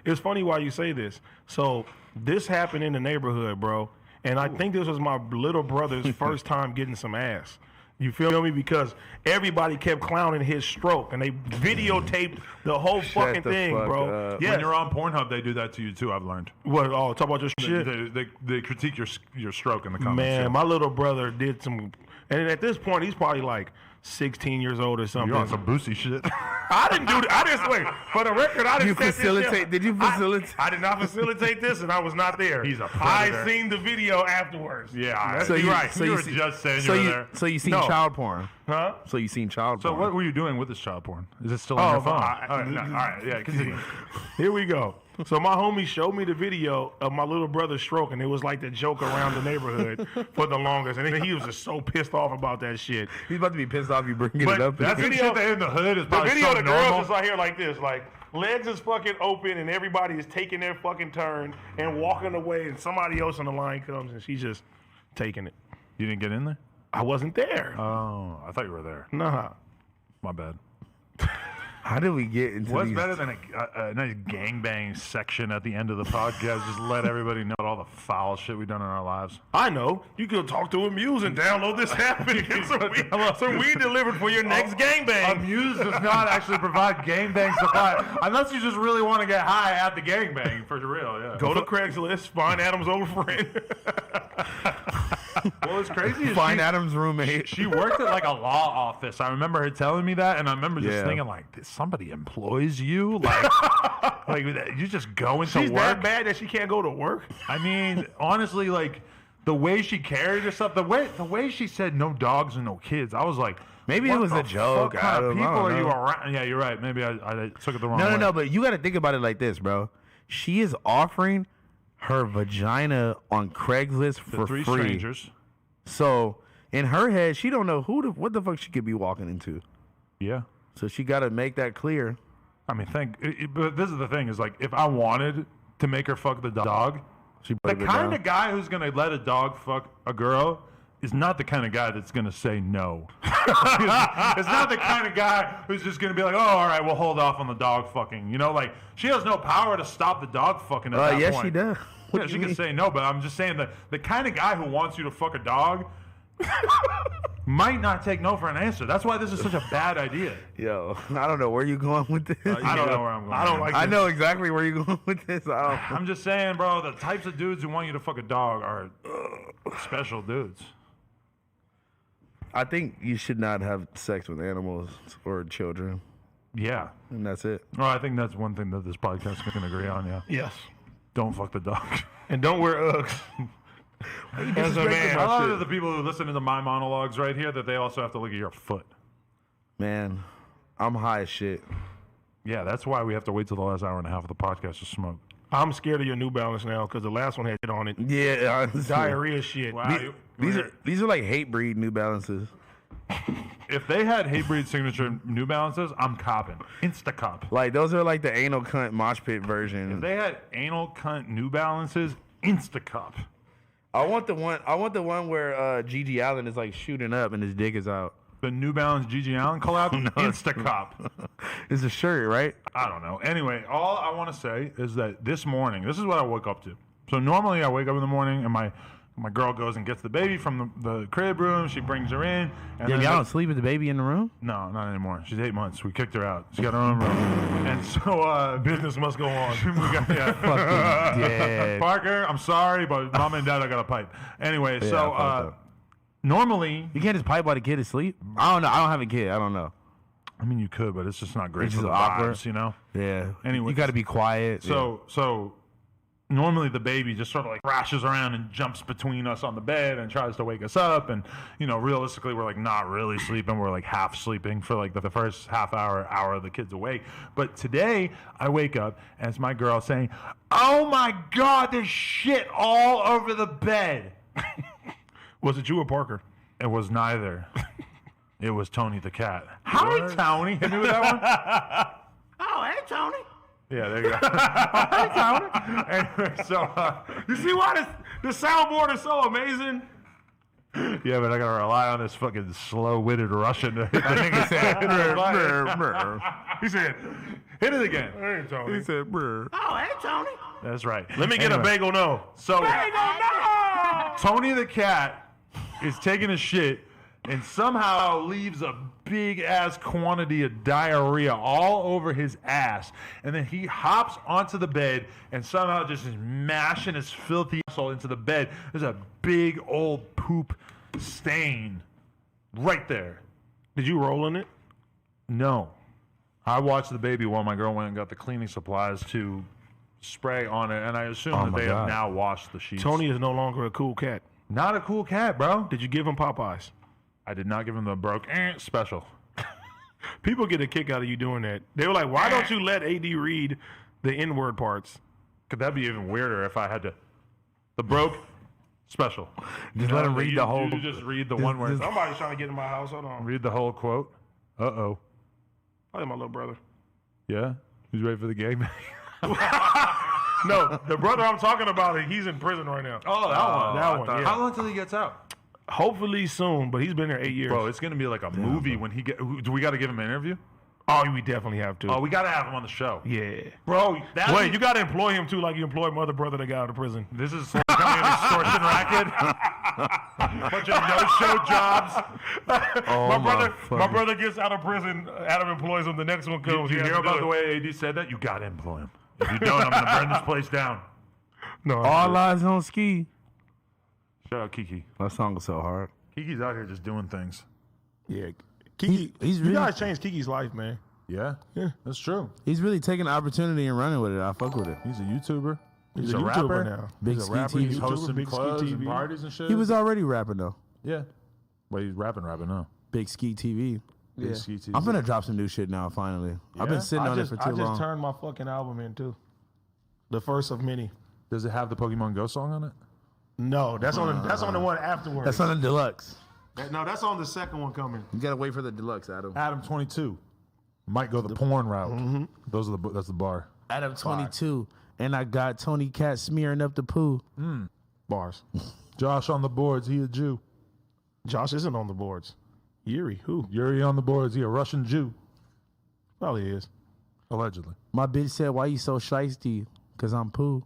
It's funny why you say this. So this happened in the neighborhood, bro, and I think this was my little brother's first time getting some ass. You feel me? Because everybody kept clowning his stroke, and they videotaped the whole fucking the thing, fuck bro. up. Yes. When you're on Pornhub, they do that to you too. I've learned. What? Oh, talk about your shit. They critique your stroke in the comments. Man, yeah. my little brother did some, and at this point, he's probably like 16 years old or something. You're on some Boosie shit. I didn't do that. I didn't wait. For the record, I didn't You set this shit up. facilitate? Did you facilitate? I did not facilitate this, and I was not there. He's a I predator. seen the video afterwards. Yeah, You're right. So you were just saying you were there. So you seen No. child porn? Huh? So you seen child So porn? what were you doing with this child porn? Is it still on your phone? All right, yeah, continue. Here we go. So my homie showed me the video of my little brother stroking. It was like the joke around the neighborhood for the longest, and he was just so pissed off about that shit. He's about to be pissed off you bringing But it up. That's the video- shit that in the hood is The probably video of the something girls normal. is out here like this, like legs is fucking open, and everybody is taking their fucking turn and walking away, and somebody else on the line comes, and she's just taking it. You didn't get in there? I wasn't there. Oh, I thought you were there. Nah. My bad. How did we get into What's these? better than a nice gangbang section at the end of the podcast? Just let everybody know all the foul shit we've done in our lives. I know. You can talk to Amuse and download this app and get some weed delivered for your next gangbang. Amuse does not actually provide gangbang supply unless you just really want to get high at the gangbang for real. Yeah. Go to Craigslist, find Adam's old friend. Well, it's crazy. is Find she- Adam's roommate. She worked at like a law office. I remember her telling me that, and I remember just Yeah. thinking, like, somebody employs you, like, like you just go into She's work. that bad that she can't go to work. I mean, honestly, like the way she carried herself, the way she said no dogs and no kids, I was like, Maybe it what was the a joke, Fuck kind of Adam, I people don't are you know. around? Yeah, you're right. Maybe I took it the wrong way. No, but you got to think about it like this, bro. She is offering her vagina on Craigslist for Three free. strangers. So in her head, she don't know what the fuck she could be walking into. Yeah. So she got to make that clear. I mean, but this is the thing is like, if I wanted to make her fuck the dog, She the played it kind down. of guy who's gonna let a dog fuck a girl is not the kind of guy that's gonna say no. It's not the kind of guy who's just gonna be like, oh, all right, we'll hold off on the dog fucking. You know, like she has no power to stop the dog fucking at that yes, point. she does. What Yeah, do she you can mean? say no, but I'm just saying that the kind of guy who wants you to fuck a dog might not take no for an answer. That's why this is such a bad idea. Yo, I don't know where you going with this. I don't know where I'm going. I don't like I this. know exactly where you're going with this. I'm just saying, bro, the types of dudes who want you to fuck a dog are special dudes. I think you should not have sex with animals or children, Yeah. and that's it. Well, I think that's one thing that this podcast can agree on, yeah. Yes. Don't fuck the dog. And don't wear Uggs. As a man. I love that the people who listen to my monologues right here, that they also have to look at your foot. Man, I'm high as shit. Yeah, that's why we have to wait till the last hour and a half of the podcast to smoke. I'm scared of your New Balance now because the last one had shit on it. Yeah, honestly. Diarrhea shit. Wow. These are like hate breed New Balances. If they had Hatebreed signature New Balances, I'm copping. Insta-cop. Like those are like the anal cunt mosh pit version. If they had anal cunt New Balances, Insta-cop. I want the one where Gigi Allen is like shooting up and his dick is out. The New Balance Gigi Allen collab, Insta-cop. It's a shirt, right? I don't know. Anyway, all I want to say is that this morning, this is what I woke up to. So normally I wake up in the morning and my girl goes and gets the baby from the crib room. She brings her in. And Yeah, then y'all don't sleep with the baby in the room? No, not anymore. She's 8 months. We kicked her out. She got her own room. And so Business must go on. we got, yeah. Yeah. Parker, I'm sorry, but mom and dad, I got a pipe. Anyway, Yeah, so I fucked up. normally, You can't just pipe while the kid is asleep? I don't know. I don't have a kid. I don't know. I mean, you could, but it's just not great It's for just the awkward. vibes, you know? Yeah. Anyways. You got to be quiet. So normally the baby just sort of like thrashes around and jumps between us on the bed and tries to wake us up. And, you know, realistically, we're like not really sleeping. We're like half sleeping for like the first half hour the kid's awake. But today I wake up and it's my girl saying, oh my God, there's shit all over the bed. Was it you or Parker? It was neither. It was Tony the cat. Hi, Tony. Hit me with that one. Oh, hey, Tony. Yeah, there you go. Hi, Tony. Anyway, so You see why the soundboard is so amazing? Yeah, but I gotta rely on this fucking slow-witted Russian. That nigga said, he said, hit it again. Hey, Tony. He said, "Brr." Oh, hey, Tony. That's right. Let me get a Anyway, bagel, no. So, Tony the cat is taking a shit and somehow leaves a big ass quantity of diarrhea all over his ass. And then he hops onto the bed and somehow just is mashing his filthy asshole into the bed. There's a big old poop stain right there. Did you roll in it? No. I watched the baby while my girl went and got the cleaning supplies to spray on it, and I assume that my they God. have now washed the sheets. Tony is no longer a cool cat. Not a cool cat, bro. Did you give him Popeyes? I did not give him the broke special. People get a kick out of you doing that. They were like, why don't you let AD read the N-word parts? Could that be even weirder if I had to? The broke special. Just let him read you, the whole. You just read the one word. Somebody's trying to get in my house. Hold on. Read the whole quote. Uh-oh. I like my little brother. Yeah? Who's ready for the game? No, the brother I'm talking about, he's in prison right now. Oh, That one, yeah. How long till he gets out? Hopefully soon, but he's been there 8 years. Bro, it's going to be like a movie when he get. Do we got to give him an interview? Oh, we definitely have to. Oh, we got to have him on the show. Yeah. Bro, that Wait, you got to employ him too, like you employed my other brother that got out of prison. This is becoming an extortion racket. Bunch of no-show jobs. My brother gets out of prison. Adam employs him. The next one comes. Did you he hear has to about do the it. way AD said that? You got to employ him. If you don't, I'm going to burn this place down. No, All eyes on Ski. Shout out Kiki. That song was so hard. Kiki's out here just doing things. yeah. Kiki, He's you really- guys changed Kiki's life, man. Yeah? Yeah. That's true. He's really taking the opportunity and running with it. I fuck with it. He's a YouTuber. He's a a YouTuber rapper now. Big He's a Ski rapper. He's TV. hosting Big Ski clubs and TV. parties and shit. He was already rapping though. Yeah. Well, he's rapping now. Big Ski TV. Big Ski TV. I'm gonna drop some new shit now. Finally, I've Yeah? been sitting on it for I too just long. turned my fucking album in too. The first of many. Does it have the Pokemon Go song on it? No, that's on the one afterwards. That's on the deluxe. No, that's on the second one coming. You gotta wait for the deluxe, Adam. Adam 22 might go the porn route. Mm-hmm. That's the bar. Adam 22, and I got Tony Cat smearing up the poo. Bars. Josh on the boards. He a Jew. Josh isn't on the boards. Yuri, who? Yuri on the boards. He a Russian Jew. Probably is. Allegedly. My bitch said, "Why you so shiesty?" Cause I'm poo.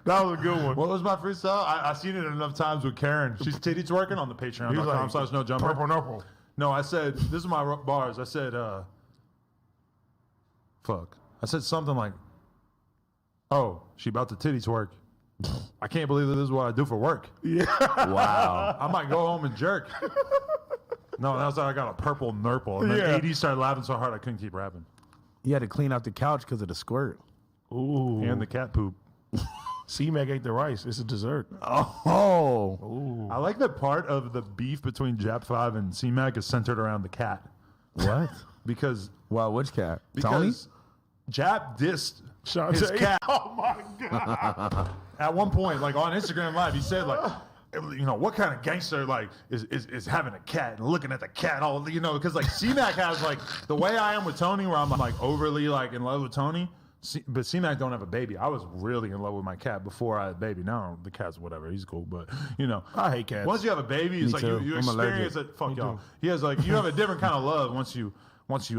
That was a good one. What was my freestyle? I seen it enough times with Karen. She's titty twerking on the He was Patreon.com/no-jumper. purple. No, I said, this is my bars. I said, fuck. I said something like, oh, she about to titty twerk. I can't believe that this is what I do for work. Wow. I might go home and jerk. No, that was like I got a purple nurple. And then Yeah. 80 started laughing so hard I couldn't keep rapping. You had to clean out the couch because of the squirt. Ooh. And the cat poop. C-Mac ate the rice. It's a dessert. Oh. I like that part of the beef between Jap 5 and C-Mac is centered around the cat. What? Because Wow, which cat? Tony? Jap dissed Sean his J. cat. Oh my god. At one point, like on Instagram Live, he said like, you know, what kind of gangster like is having a cat and looking at the cat all, you know, because like C-Mac has like the way I am with Tony, where I'm like overly like in love with Tony. But C-Mac don't have a baby. I was really in love with my cat before I had a baby. Now the cat's whatever. He's cool, but you know, I hate cats. Once you have a baby, it's Me like too. you I'm experience allergic. it. Fuck y'all. He has like you have a different kind of love once you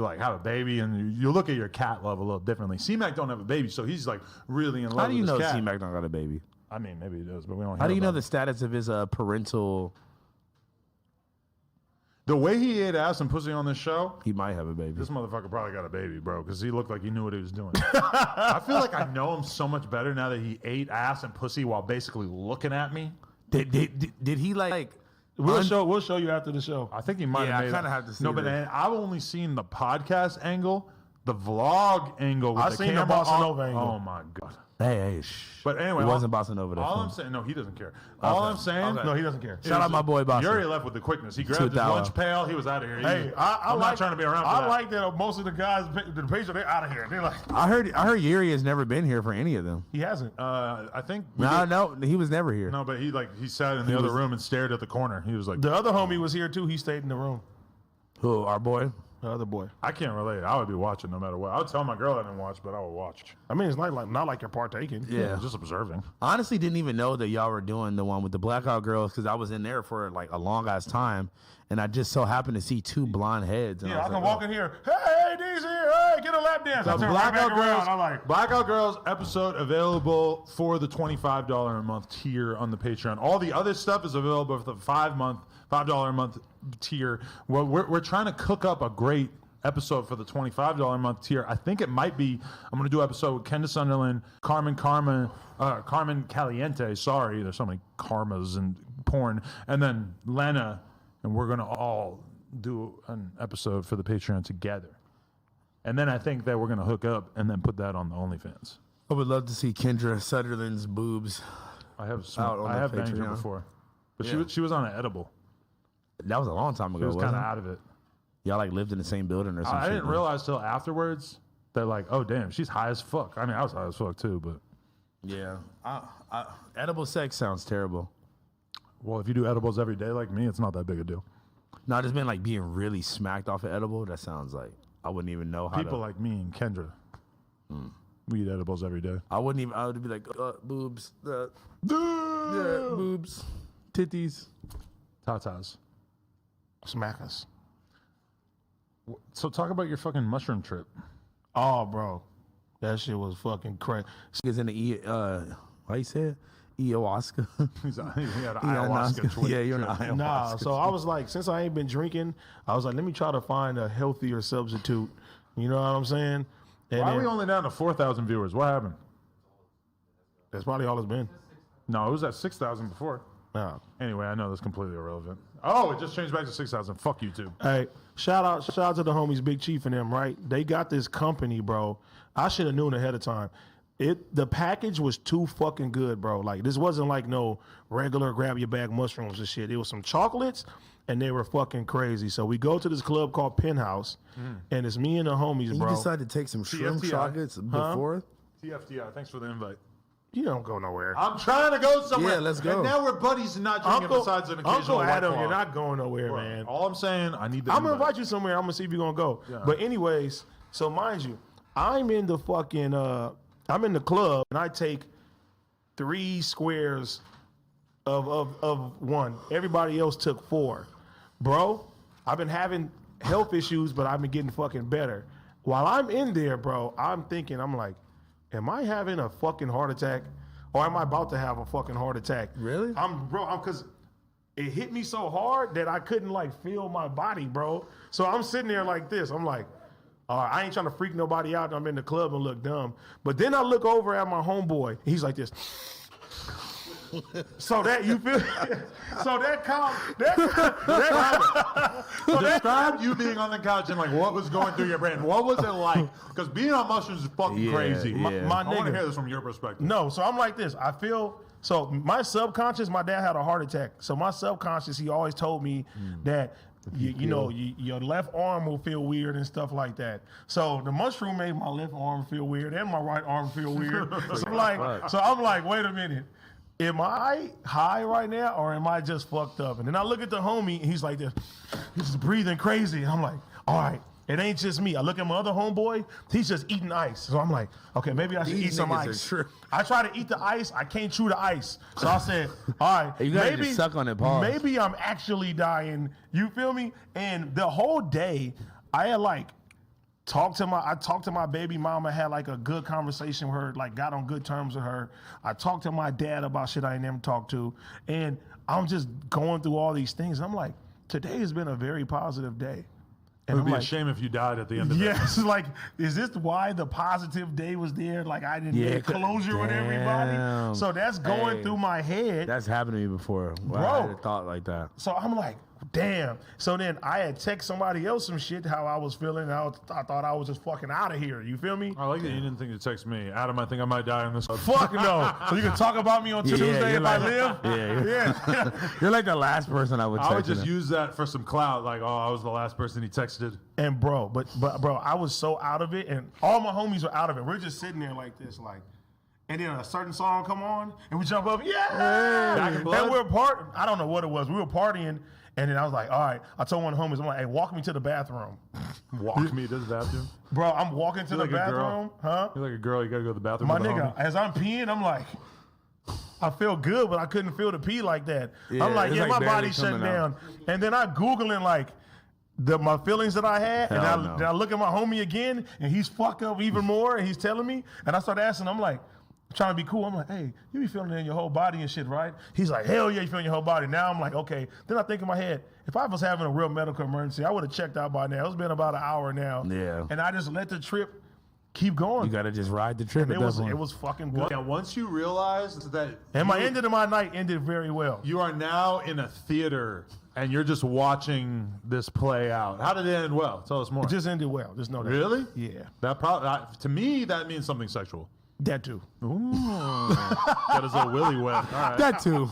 like have a baby, and you look at your cat love a little differently. C-Mac don't have a baby, so he's like really in love. How do you with know his cat. C-Mac don't got a baby? I mean, maybe he does, but we don't. How do you know the the status of his parental? The way he ate ass and pussy on this show, He might have a baby. this motherfucker probably got a baby, bro, because he looked like he knew what he was doing. I feel like I know him so much better now that he ate ass and pussy while basically looking at me. Did he like? We'll show you after the show. I think he might Yeah, I have made kinda have to see No, but this. I've only seen the podcast angle, the vlog angle. With I the seen the camera Bossa on- Nova angle. Oh my god. Hey, shh. But anyway, it wasn't Bossa Nova. That All film. I'm saying, no, he doesn't care. All I'm saying, No, he doesn't care. Shout out my boy Bossa. Yuri left with the quickness. He grabbed his 2000. lunch pail. He was out of here. Hey, I'm not trying to be around for I that. like that most of the guys, the patient, they're out of here. They're like, I heard Yuri has never been here for any of them. he hasn't. I think. we No, did- he was never here. No, but he sat in the other room and stared at the corner. He was like, The other homie was here too. He stayed in the room. Who? Our boy? The other boy. I can't relate. I would be watching no matter what. I would tell my girl I didn't watch, but I would watch. I mean, it's not like you're partaking. Yeah. Just observing. Honestly, didn't even know that y'all were doing the one with the Blackout Girls because I was in there for like a long ass time, and I just so happened to see two blonde heads. And Yeah, I was can like, walk in here. Hey, D's here. Hey, get a lap dance. I turn right back around. I'm like, Blackout Girls episode available for the $25 a month tier on the Patreon. All the other stuff is available for the $5 a month tier. Well, we're trying to cook up a great episode for the $25 a month tier. I think it might be, I'm going to do an episode with Kendra Sunderland, Carmen Caliente. Sorry, there's so many karmas and porn. And then Lena, and we're going to all do an episode for the Patreon together. And then I think that we're going to hook up and then put that on the OnlyFans. I would love to see Kendra Sutherland's boobs. I have Out on the banged her Patreon. before. But Yeah. she was on an edible. That was a long time She ago. was kind of Wasn't it? out of it. Y'all like lived in the same building or something? I didn't realize till afterwards that like, oh damn, she's high as fuck. I mean, I was high as fuck too, but Yeah. Edible sex sounds terrible. well, if you do edibles every day like me, it's not that big a deal. No, just been like being really smacked off of edible. That sounds like I wouldn't even know how People to. like me and Kendra, we eat edibles every day. I wouldn't even. I would be like boobs, boobs, titties. Tatas. smack us. So talk about your fucking mushroom trip. Oh, bro. That shit was fucking crazy. Is in the how you say it? Ayahuasca. He had an ayahuasca trip. Yeah, you're an ayahuasca. Nah, so I was like, since I ain't been drinking, I was like, let me try to find a healthier substitute. You know what I'm saying? And Why are then- we only down to 4,000 viewers? What happened? that's probably all it's been. No, it was at 6,000 before. Nah. Anyway, I know that's completely irrelevant. Oh, it just changed back to 6,000. Fuck YouTube. Hey, shout out to the homies Big Chief and them, right? They got this company, bro. I should have known ahead of time. The package was too fucking good, bro. Like, this wasn't like no regular grab your bag mushrooms and shit. It was some chocolates and they were fucking crazy. So we go to this club called Penthouse and it's me and the homies, You bro. decided to take some shrimp TFTI. chocolates before? TFTI, thanks for the invite. You don't go nowhere. I'm trying to go somewhere. Yeah, let's go. And now we're buddies and not drinking besides an occasional Uncle White Adam, Claw. you're not going nowhere, Bro, man. all I'm saying, I need the I'm gonna invite. invite you somewhere. I'm gonna see if you're gonna go. Yeah. But anyways, so mind you, I'm in the fucking I'm in the club and I take 3 squares of one. Everybody else took 4. Bro, I've been having health issues, but I've been getting fucking better. While I'm in there, bro, I'm thinking, I'm like, am I having a fucking heart attack? Or am I about to have a fucking heart attack? Really? Because it hit me so hard that I couldn't like feel my body, bro. So I'm sitting there like this. I'm like, I ain't trying to freak nobody out. I'm in the club and look dumb. But then I look over at my homeboy. He's like this. So that you feel, so that Describe you being on the couch and like what was going through your brain. What was it like? Because being on mushrooms is fucking Yeah, crazy. yeah. my I want to nigga. hear this from your perspective. No, so I'm like this. I feel so my subconscious. My dad had a heart attack, so my subconscious. He always told me that you know your left arm will feel weird and stuff like that. So the mushroom made my left arm feel weird and my right arm feel weird. So I'm like, wait a minute. Am I high right now or am I just fucked up? And then I look at the homie and he's like this. He's just breathing crazy. And I'm like, all right. It ain't just me. I look at my other homeboy. He's just eating ice. So I'm like, okay, maybe I should These eat some niggas are ice. true. I try to eat the ice. I can't chew the ice. So I said, all right, You gotta just suck on it, pause. maybe I'm actually dying. You feel me? And the whole day, I had like talked to my baby mama, had like a good conversation with her, like got on good terms with her. I talked to my dad about shit I ain't never talked to. And I'm just going through all these things. I'm like, today has been a very positive day. It And would I'm be like, a shame if you died at the end of it. yes, like, is this why the positive day was there? Like, I didn't Yeah, get closure with everybody. damn. So that's going Hey. through my head. That's happened to me before. Wow, Bro. I had a thought like that. So I'm like, damn. So then I had text somebody else some shit, how I was feeling. I thought I was just fucking out of here. You feel me? I like that you didn't think to text me. Adam, I think I might die in this. Fuck no. So you can talk about me on Tuesday you're if I like- live? Yeah, You're like the last person I would text. I would just in. use that for some clout. Like, oh, I was the last person he texted. And bro, but bro, I was so out of it, and all my homies were out of it. We're just sitting there like this, like, and then a certain song come on, and we jump up, yeah, Back in Blood? and I don't know what it was. We were partying, And then I was like, all right. I told one of the homies, I'm like, hey, walk me to the bathroom. Walk me to the bathroom. Bro, I'm walking to the like a girl. bathroom. Huh? You're like a girl. You gotta go to the bathroom. My with a nigga, homie. as I'm peeing, I'm like, I feel good, but I couldn't feel the pee like that. Yeah, I'm like, it's yeah, like my barely body's shutting coming down. out. And then I Googling like my feelings that I had, and Hell no. then I look at my homie again, and he's fucked up even more, and he's telling me, and I start asking, I'm like, trying to be cool. I'm like, hey, you be feeling it in your whole body and shit, right? He's like, hell yeah, you feeling your whole body. Now I'm like, okay. Then I think in my head, if I was having a real medical emergency, I would have checked out by now. It's been about an hour now. Yeah. And I just let the trip keep going. You gotta just ride the trip. And at it that was point. it was fucking good. Yeah, once you realize that And my you- ending of my night ended very well. you are now in a theater and you're just watching this play out. How did it end well? Tell us more. It just ended well. Just know that. Really? Yeah. That probably to me that means something sexual. That too. Got his little willy wet. All right. That too.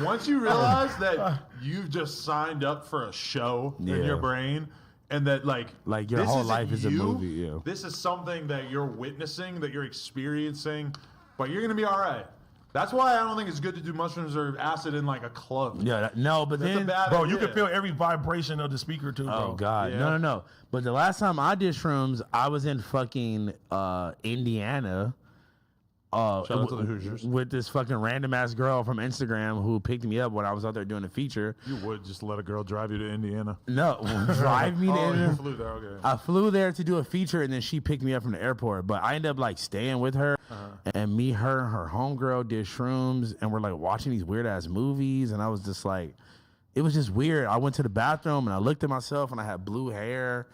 Once you realize that you've just signed up for a show in Yeah. your brain, and that like your this whole isn't life is a you, movie, yeah. This is something that you're witnessing, that you're experiencing, but you're gonna be all right. That's why I don't think it's good to do mushrooms or acid in like a club. Yeah, no, but That's a then, bad Bro, idea. you can feel every vibration of the speaker too, bro. oh god, Yeah. no. But the last time I did shrooms, I was in fucking Indiana. Shout out to the Hoosiers. With this fucking random ass girl from Instagram who picked me up when I was out there doing a feature. You would just let a girl drive you to Indiana. No, drive me to Oh, you Indiana. flew there. Okay. I flew there to do a feature and then she picked me up from the airport. But I ended up like staying with her and me, her, and her homegirl did shrooms and we're like watching these weird ass movies. And I was just like, it was just weird. I went to the bathroom and I looked at myself and I had blue hair.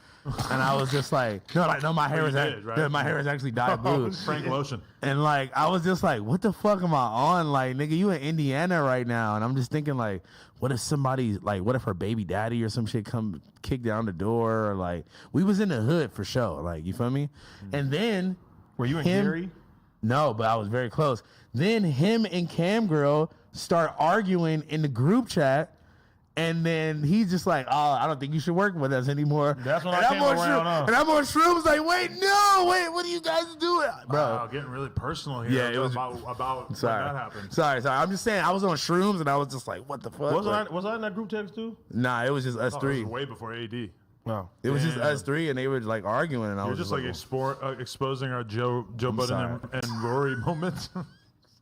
And I was just like, no, my hair you was did, right? yeah, my hair is actually dyed blue. Frank Lotion. And like I was just like, what the fuck am I on? Like, nigga, you in Indiana right now. And I'm just thinking like, what if somebody like what if her baby daddy or some shit come kick down the door or like we was in the hood for sure. Like, you feel me? And then Were you in him- Gary? no, but I was very close. Then him and Cam girl start arguing in the group chat. And then he's just like, oh, I don't think you should work with us anymore. That's when and I I'm came on around, shroom- huh? And I'm on shrooms like, wait, what are you guys doing? Bro, Wow, getting really personal here. Yeah, it was- about when sorry. that happened. Sorry. I'm just saying, I was on shrooms and I was just like, what the fuck? Was I in that group text too? Nah, it was just us Oh, it three. was way before AD. No. It was just Damn. us three, and they were like arguing, and I You're was just like exposing our Joe Budden sorry. and Rory moments.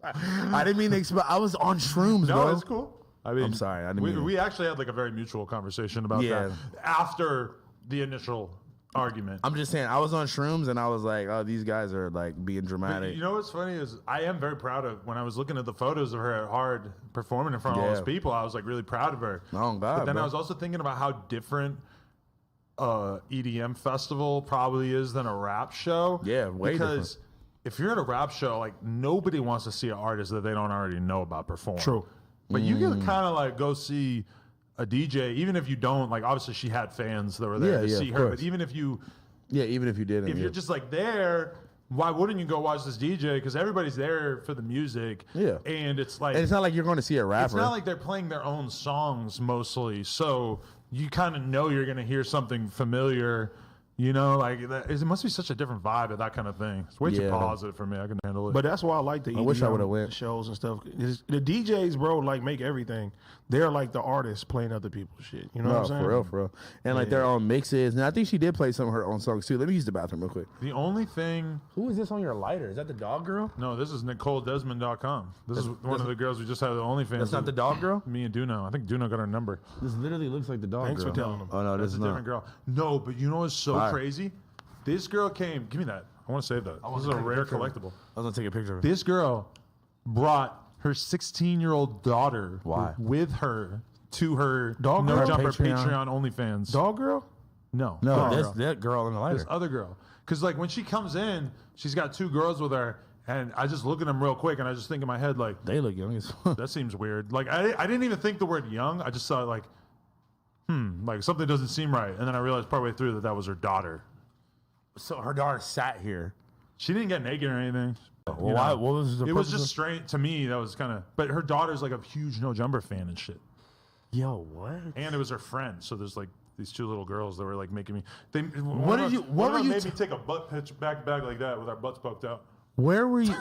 I didn't mean to expose. I was on shrooms, No, bro. it's cool. I mean, I'm sorry, I didn't we, mean to- we actually had like a very mutual conversation about Yeah. that after the initial argument. I'm just saying, I was on shrooms, and I was like, oh, these guys are like being But dramatic. you know what's funny is I am very proud of when I was looking at the photos of her at Hard performing in front of all Yeah. those people. I was like really proud of her. Oh, God, But then bro. I was also thinking about how different EDM festival probably is than a rap show. Yeah, way because if you're at a rap show, like nobody wants to see an artist that they don't already know about perform. True. But you can kind of like go see a DJ, even if you don't. Like obviously she had fans that were there to Yeah, see of her. course. But even if you yeah, even if you didn't. if yeah. you're just like there, why wouldn't you go watch this DJ? Because everybody's there for the music. Yeah. And it's like and it's not like you're going to see a rapper. it's not like they're playing their own songs mostly. So you kind of know you're gonna hear something familiar. You know, like that, it must be such a different vibe at that kind of thing. It's way too Yeah. positive for me. I can handle it. But that's why I like the I wish I EDM would've went. shows and stuff. The DJs, bro, like make everything. They're like the artists playing other people's shit. You know what I'm saying? for real. And like their own mixes. And I think she did play some of her own songs too. Let me use the bathroom real quick. the only thing, Who is this on your lighter? Is that the dog girl? no, this is NicoleDesmond.com. This is one of the girls we just had the OnlyFans. That's not with. the dog girl? Me and Duno. I think Duno got our number. This literally looks like the dog Thanks girl. for telling them. Oh no, That's this a is not. different girl. No, but you know what's so Alright. crazy? This girl came. Give me that. I want to save that. This is a take a rare picture of it. collectible. I was gonna take a picture of it. This girl brought her 16-year-old daughter Why? with her to her Dog No girl? Jumper Patreon? Patreon OnlyFans. Dog girl? No, No, dog that's girl. that girl in the lighter. This other girl. Because like when she comes in, she's got two girls with her, and I just look at them real quick, and I just think in my head like, They look young as fuck. that seems weird. Like I didn't even think the word young. I just saw like, like something doesn't seem right, and then I realized partway through that was her daughter. So her daughter sat here. She didn't get naked or anything. Well, You why? know, What was the it was purpose just of- strange to me. That was kind of. But her daughter's like a huge No Jumper fan and shit. Yo, what? And it was her friend. So there's like these two little girls that were like making me. They, What did you- what were you made t- me take a butt pitch back to back like that with our butts poked out. Where were you?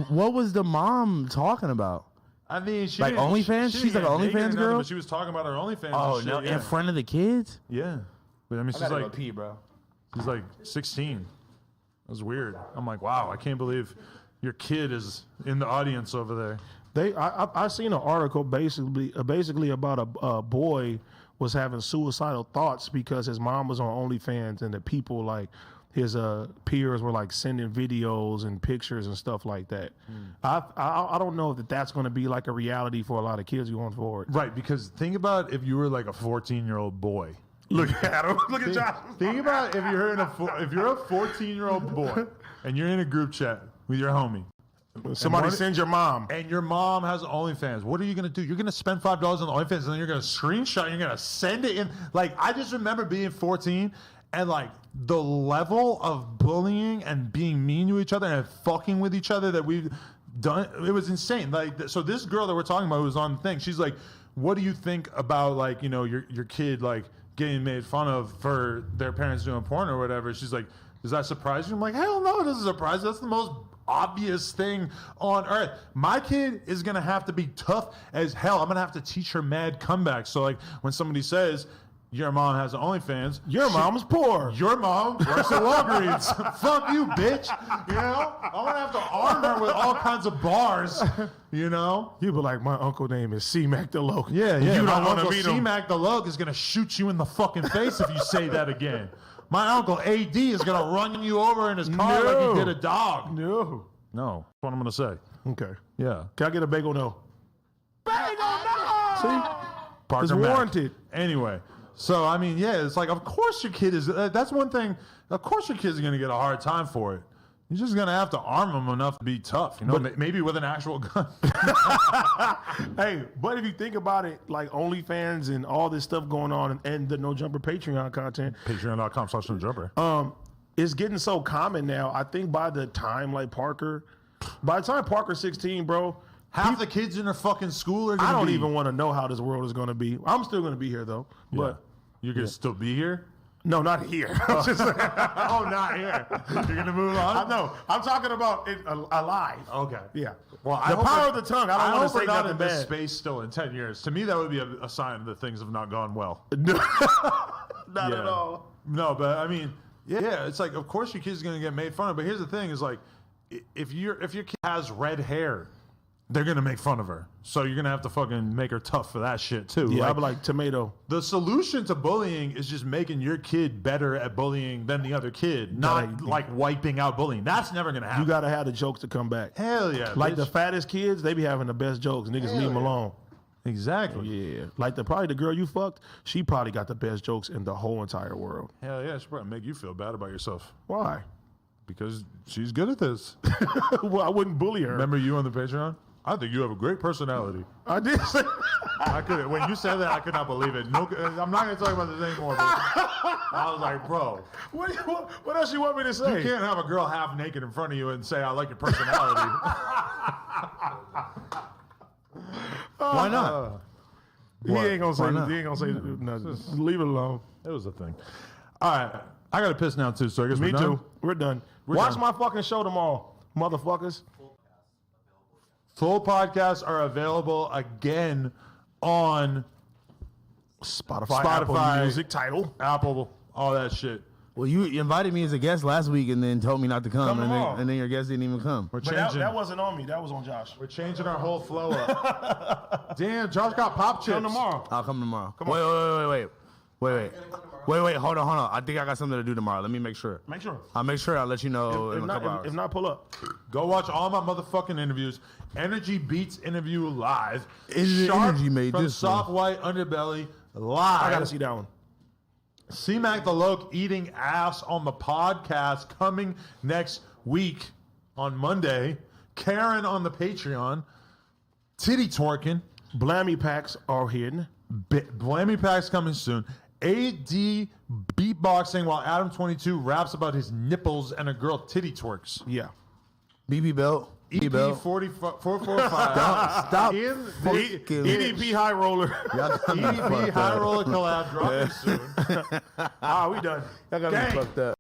What was the mom talking about? I mean, she Like didn't- OnlyFans? she She's didn't like get an naked or OnlyFans nothing, girl? But she was talking about her OnlyFans. Oh and no, shit, yeah. in front of the kids? Yeah, but I mean, she's like pee, bro. she's like 16. It was weird. I'm like, wow, I can't believe your kid is in the audience over there. I seen an article basically about a boy was having suicidal thoughts because his mom was on OnlyFans and the people like his peers were like sending videos and pictures and stuff like that. I don't know if that's going to be like a reality for a lot of kids going forward. Right, because think about if you were like a 14-year-old boy. Look at him. Look at Josh. Think about if you're a 14-year-old boy and you're in a group chat with your homie. Somebody one- send your mom. And your mom has OnlyFans. What are you gonna do? You're gonna spend $5 on the OnlyFans, and then you're gonna screenshot. You're gonna send it in. Like I just remember being 14, and like the level of bullying and being mean to each other and fucking with each other that we've done. It was insane. Like so, this girl that we're talking about who was on the thing. She's like, "What do you think about like your kid like getting made fun of for their parents doing porn or whatever?" She's like, "Does that surprise you?" I'm like, "Hell no, it doesn't surprise. That's the most obvious thing on earth. My kid is gonna have to be tough as hell. I'm gonna have to teach her mad comebacks. So like when somebody says your mom has OnlyFans, Your mom's poor. your mom works at Walgreens. Fuck you, bitch. You know, I'm gonna have to arm her with all kinds of bars. You know. You be like, my uncle name is C-Mac the Local. Yeah. You don't My want to uncle meet him. C-Mac the Lug is gonna shoot you in the fucking face if you say that again. My uncle AD is gonna run you over in his car like he did a dog. No. No, that's what I'm gonna say. Okay. Yeah. Can I get a bagel? No. Bagel, no. See? Parker It's Mac. warranted. Anyway, so I mean, yeah, it's like, of course your kid is. That's one thing. Of course your kid's gonna get a hard time for it. You're just gonna have to arm them enough to be tough. You know, maybe with an actual gun. Hey, but if you think about it, like OnlyFans and all this stuff going on and the No Jumper Patreon content, Patreon.com/NoJumper. it's getting so common now. I think by the time by the time Parker's 16, bro, Half the kids in their fucking school are gonna I don't be, even want to know how this world is going to be. I'm still going to be here though, but you're gonna still be here. no, not here. I'm just saying. Oh, not here. You're gonna move on. I know. I'm talking about it alive. Okay. Yeah. Well, the power of the tongue. I don't want hope to say we're not nothing in this bad. space still in 10 years. To me, that would be a sign that things have not gone well. Not at all. No, but I mean, yeah, it's like, of course your kid's gonna get made fun of. But here's the thing: is like, if your kid has red hair, they're gonna make fun of her. So you're gonna have to fucking make her tough for that shit too. Yeah, Like, I'd be like tomato. the solution to bullying is just making your kid better at bullying than the other kid, not like wiping out bullying. That's never gonna happen. You got to have the jokes to come back. Hell yeah, Like bitch. the fattest kids, they be having the best jokes. Niggas leave them alone. Exactly. Yeah. Like probably the girl you fucked, she probably got the best jokes in the whole entire world. Hell yeah, she probably make you feel bad about yourself Why? because she's good at this. Well, I wouldn't bully her. Remember you on the Patreon? I think you have a great personality. I did say I could when you said that I could not believe it. No, I'm not gonna talk about this anymore. But I was like, bro, what else you want me to you say? can't have a girl half naked in front of you and say I like your personality. Why not? He ain't gonna say. Why not? He ain't gonna say nothing. Just leave it alone. It was a thing. All right, I got to piss now too. So I guess Me we're done. too. We're done. Watch done. my fucking show tomorrow, motherfuckers. Full podcasts are available again on Spotify, Apple Music, title. Apple, all that shit. Well, you invited me as a guest last week and then told me not to come, Come and, tomorrow. then your guest didn't even come. We're But changing. that wasn't on me. That was on Josh. We're changing our whole flow up. Damn, Josh got pop chips. Come tomorrow. I'll come tomorrow. Come on. Wait. Hold on. I think I got something to do tomorrow. Let me make sure. Make sure. I'll make sure I'll let you know in a couple hours. If not, pull up. Go watch all my motherfucking interviews. Energy Beats interview live. Energy made from this Soft White Underbelly live. I gotta see that one. C-Mac the Loke eating ass on the podcast coming next week on Monday. Karen on the Patreon. Titty twerking. Blammy packs are hidden. Blammy Pack's coming soon. AD beatboxing while Adam22 raps about his nipples and a girl titty twerks. Yeah. BB Belt. EP 445. Stop. In fucking- the EDP High Roller. Y'all got me EDP fucked High up. Roller collab dropping soon. We done. Y'all got me Gang. fucked up.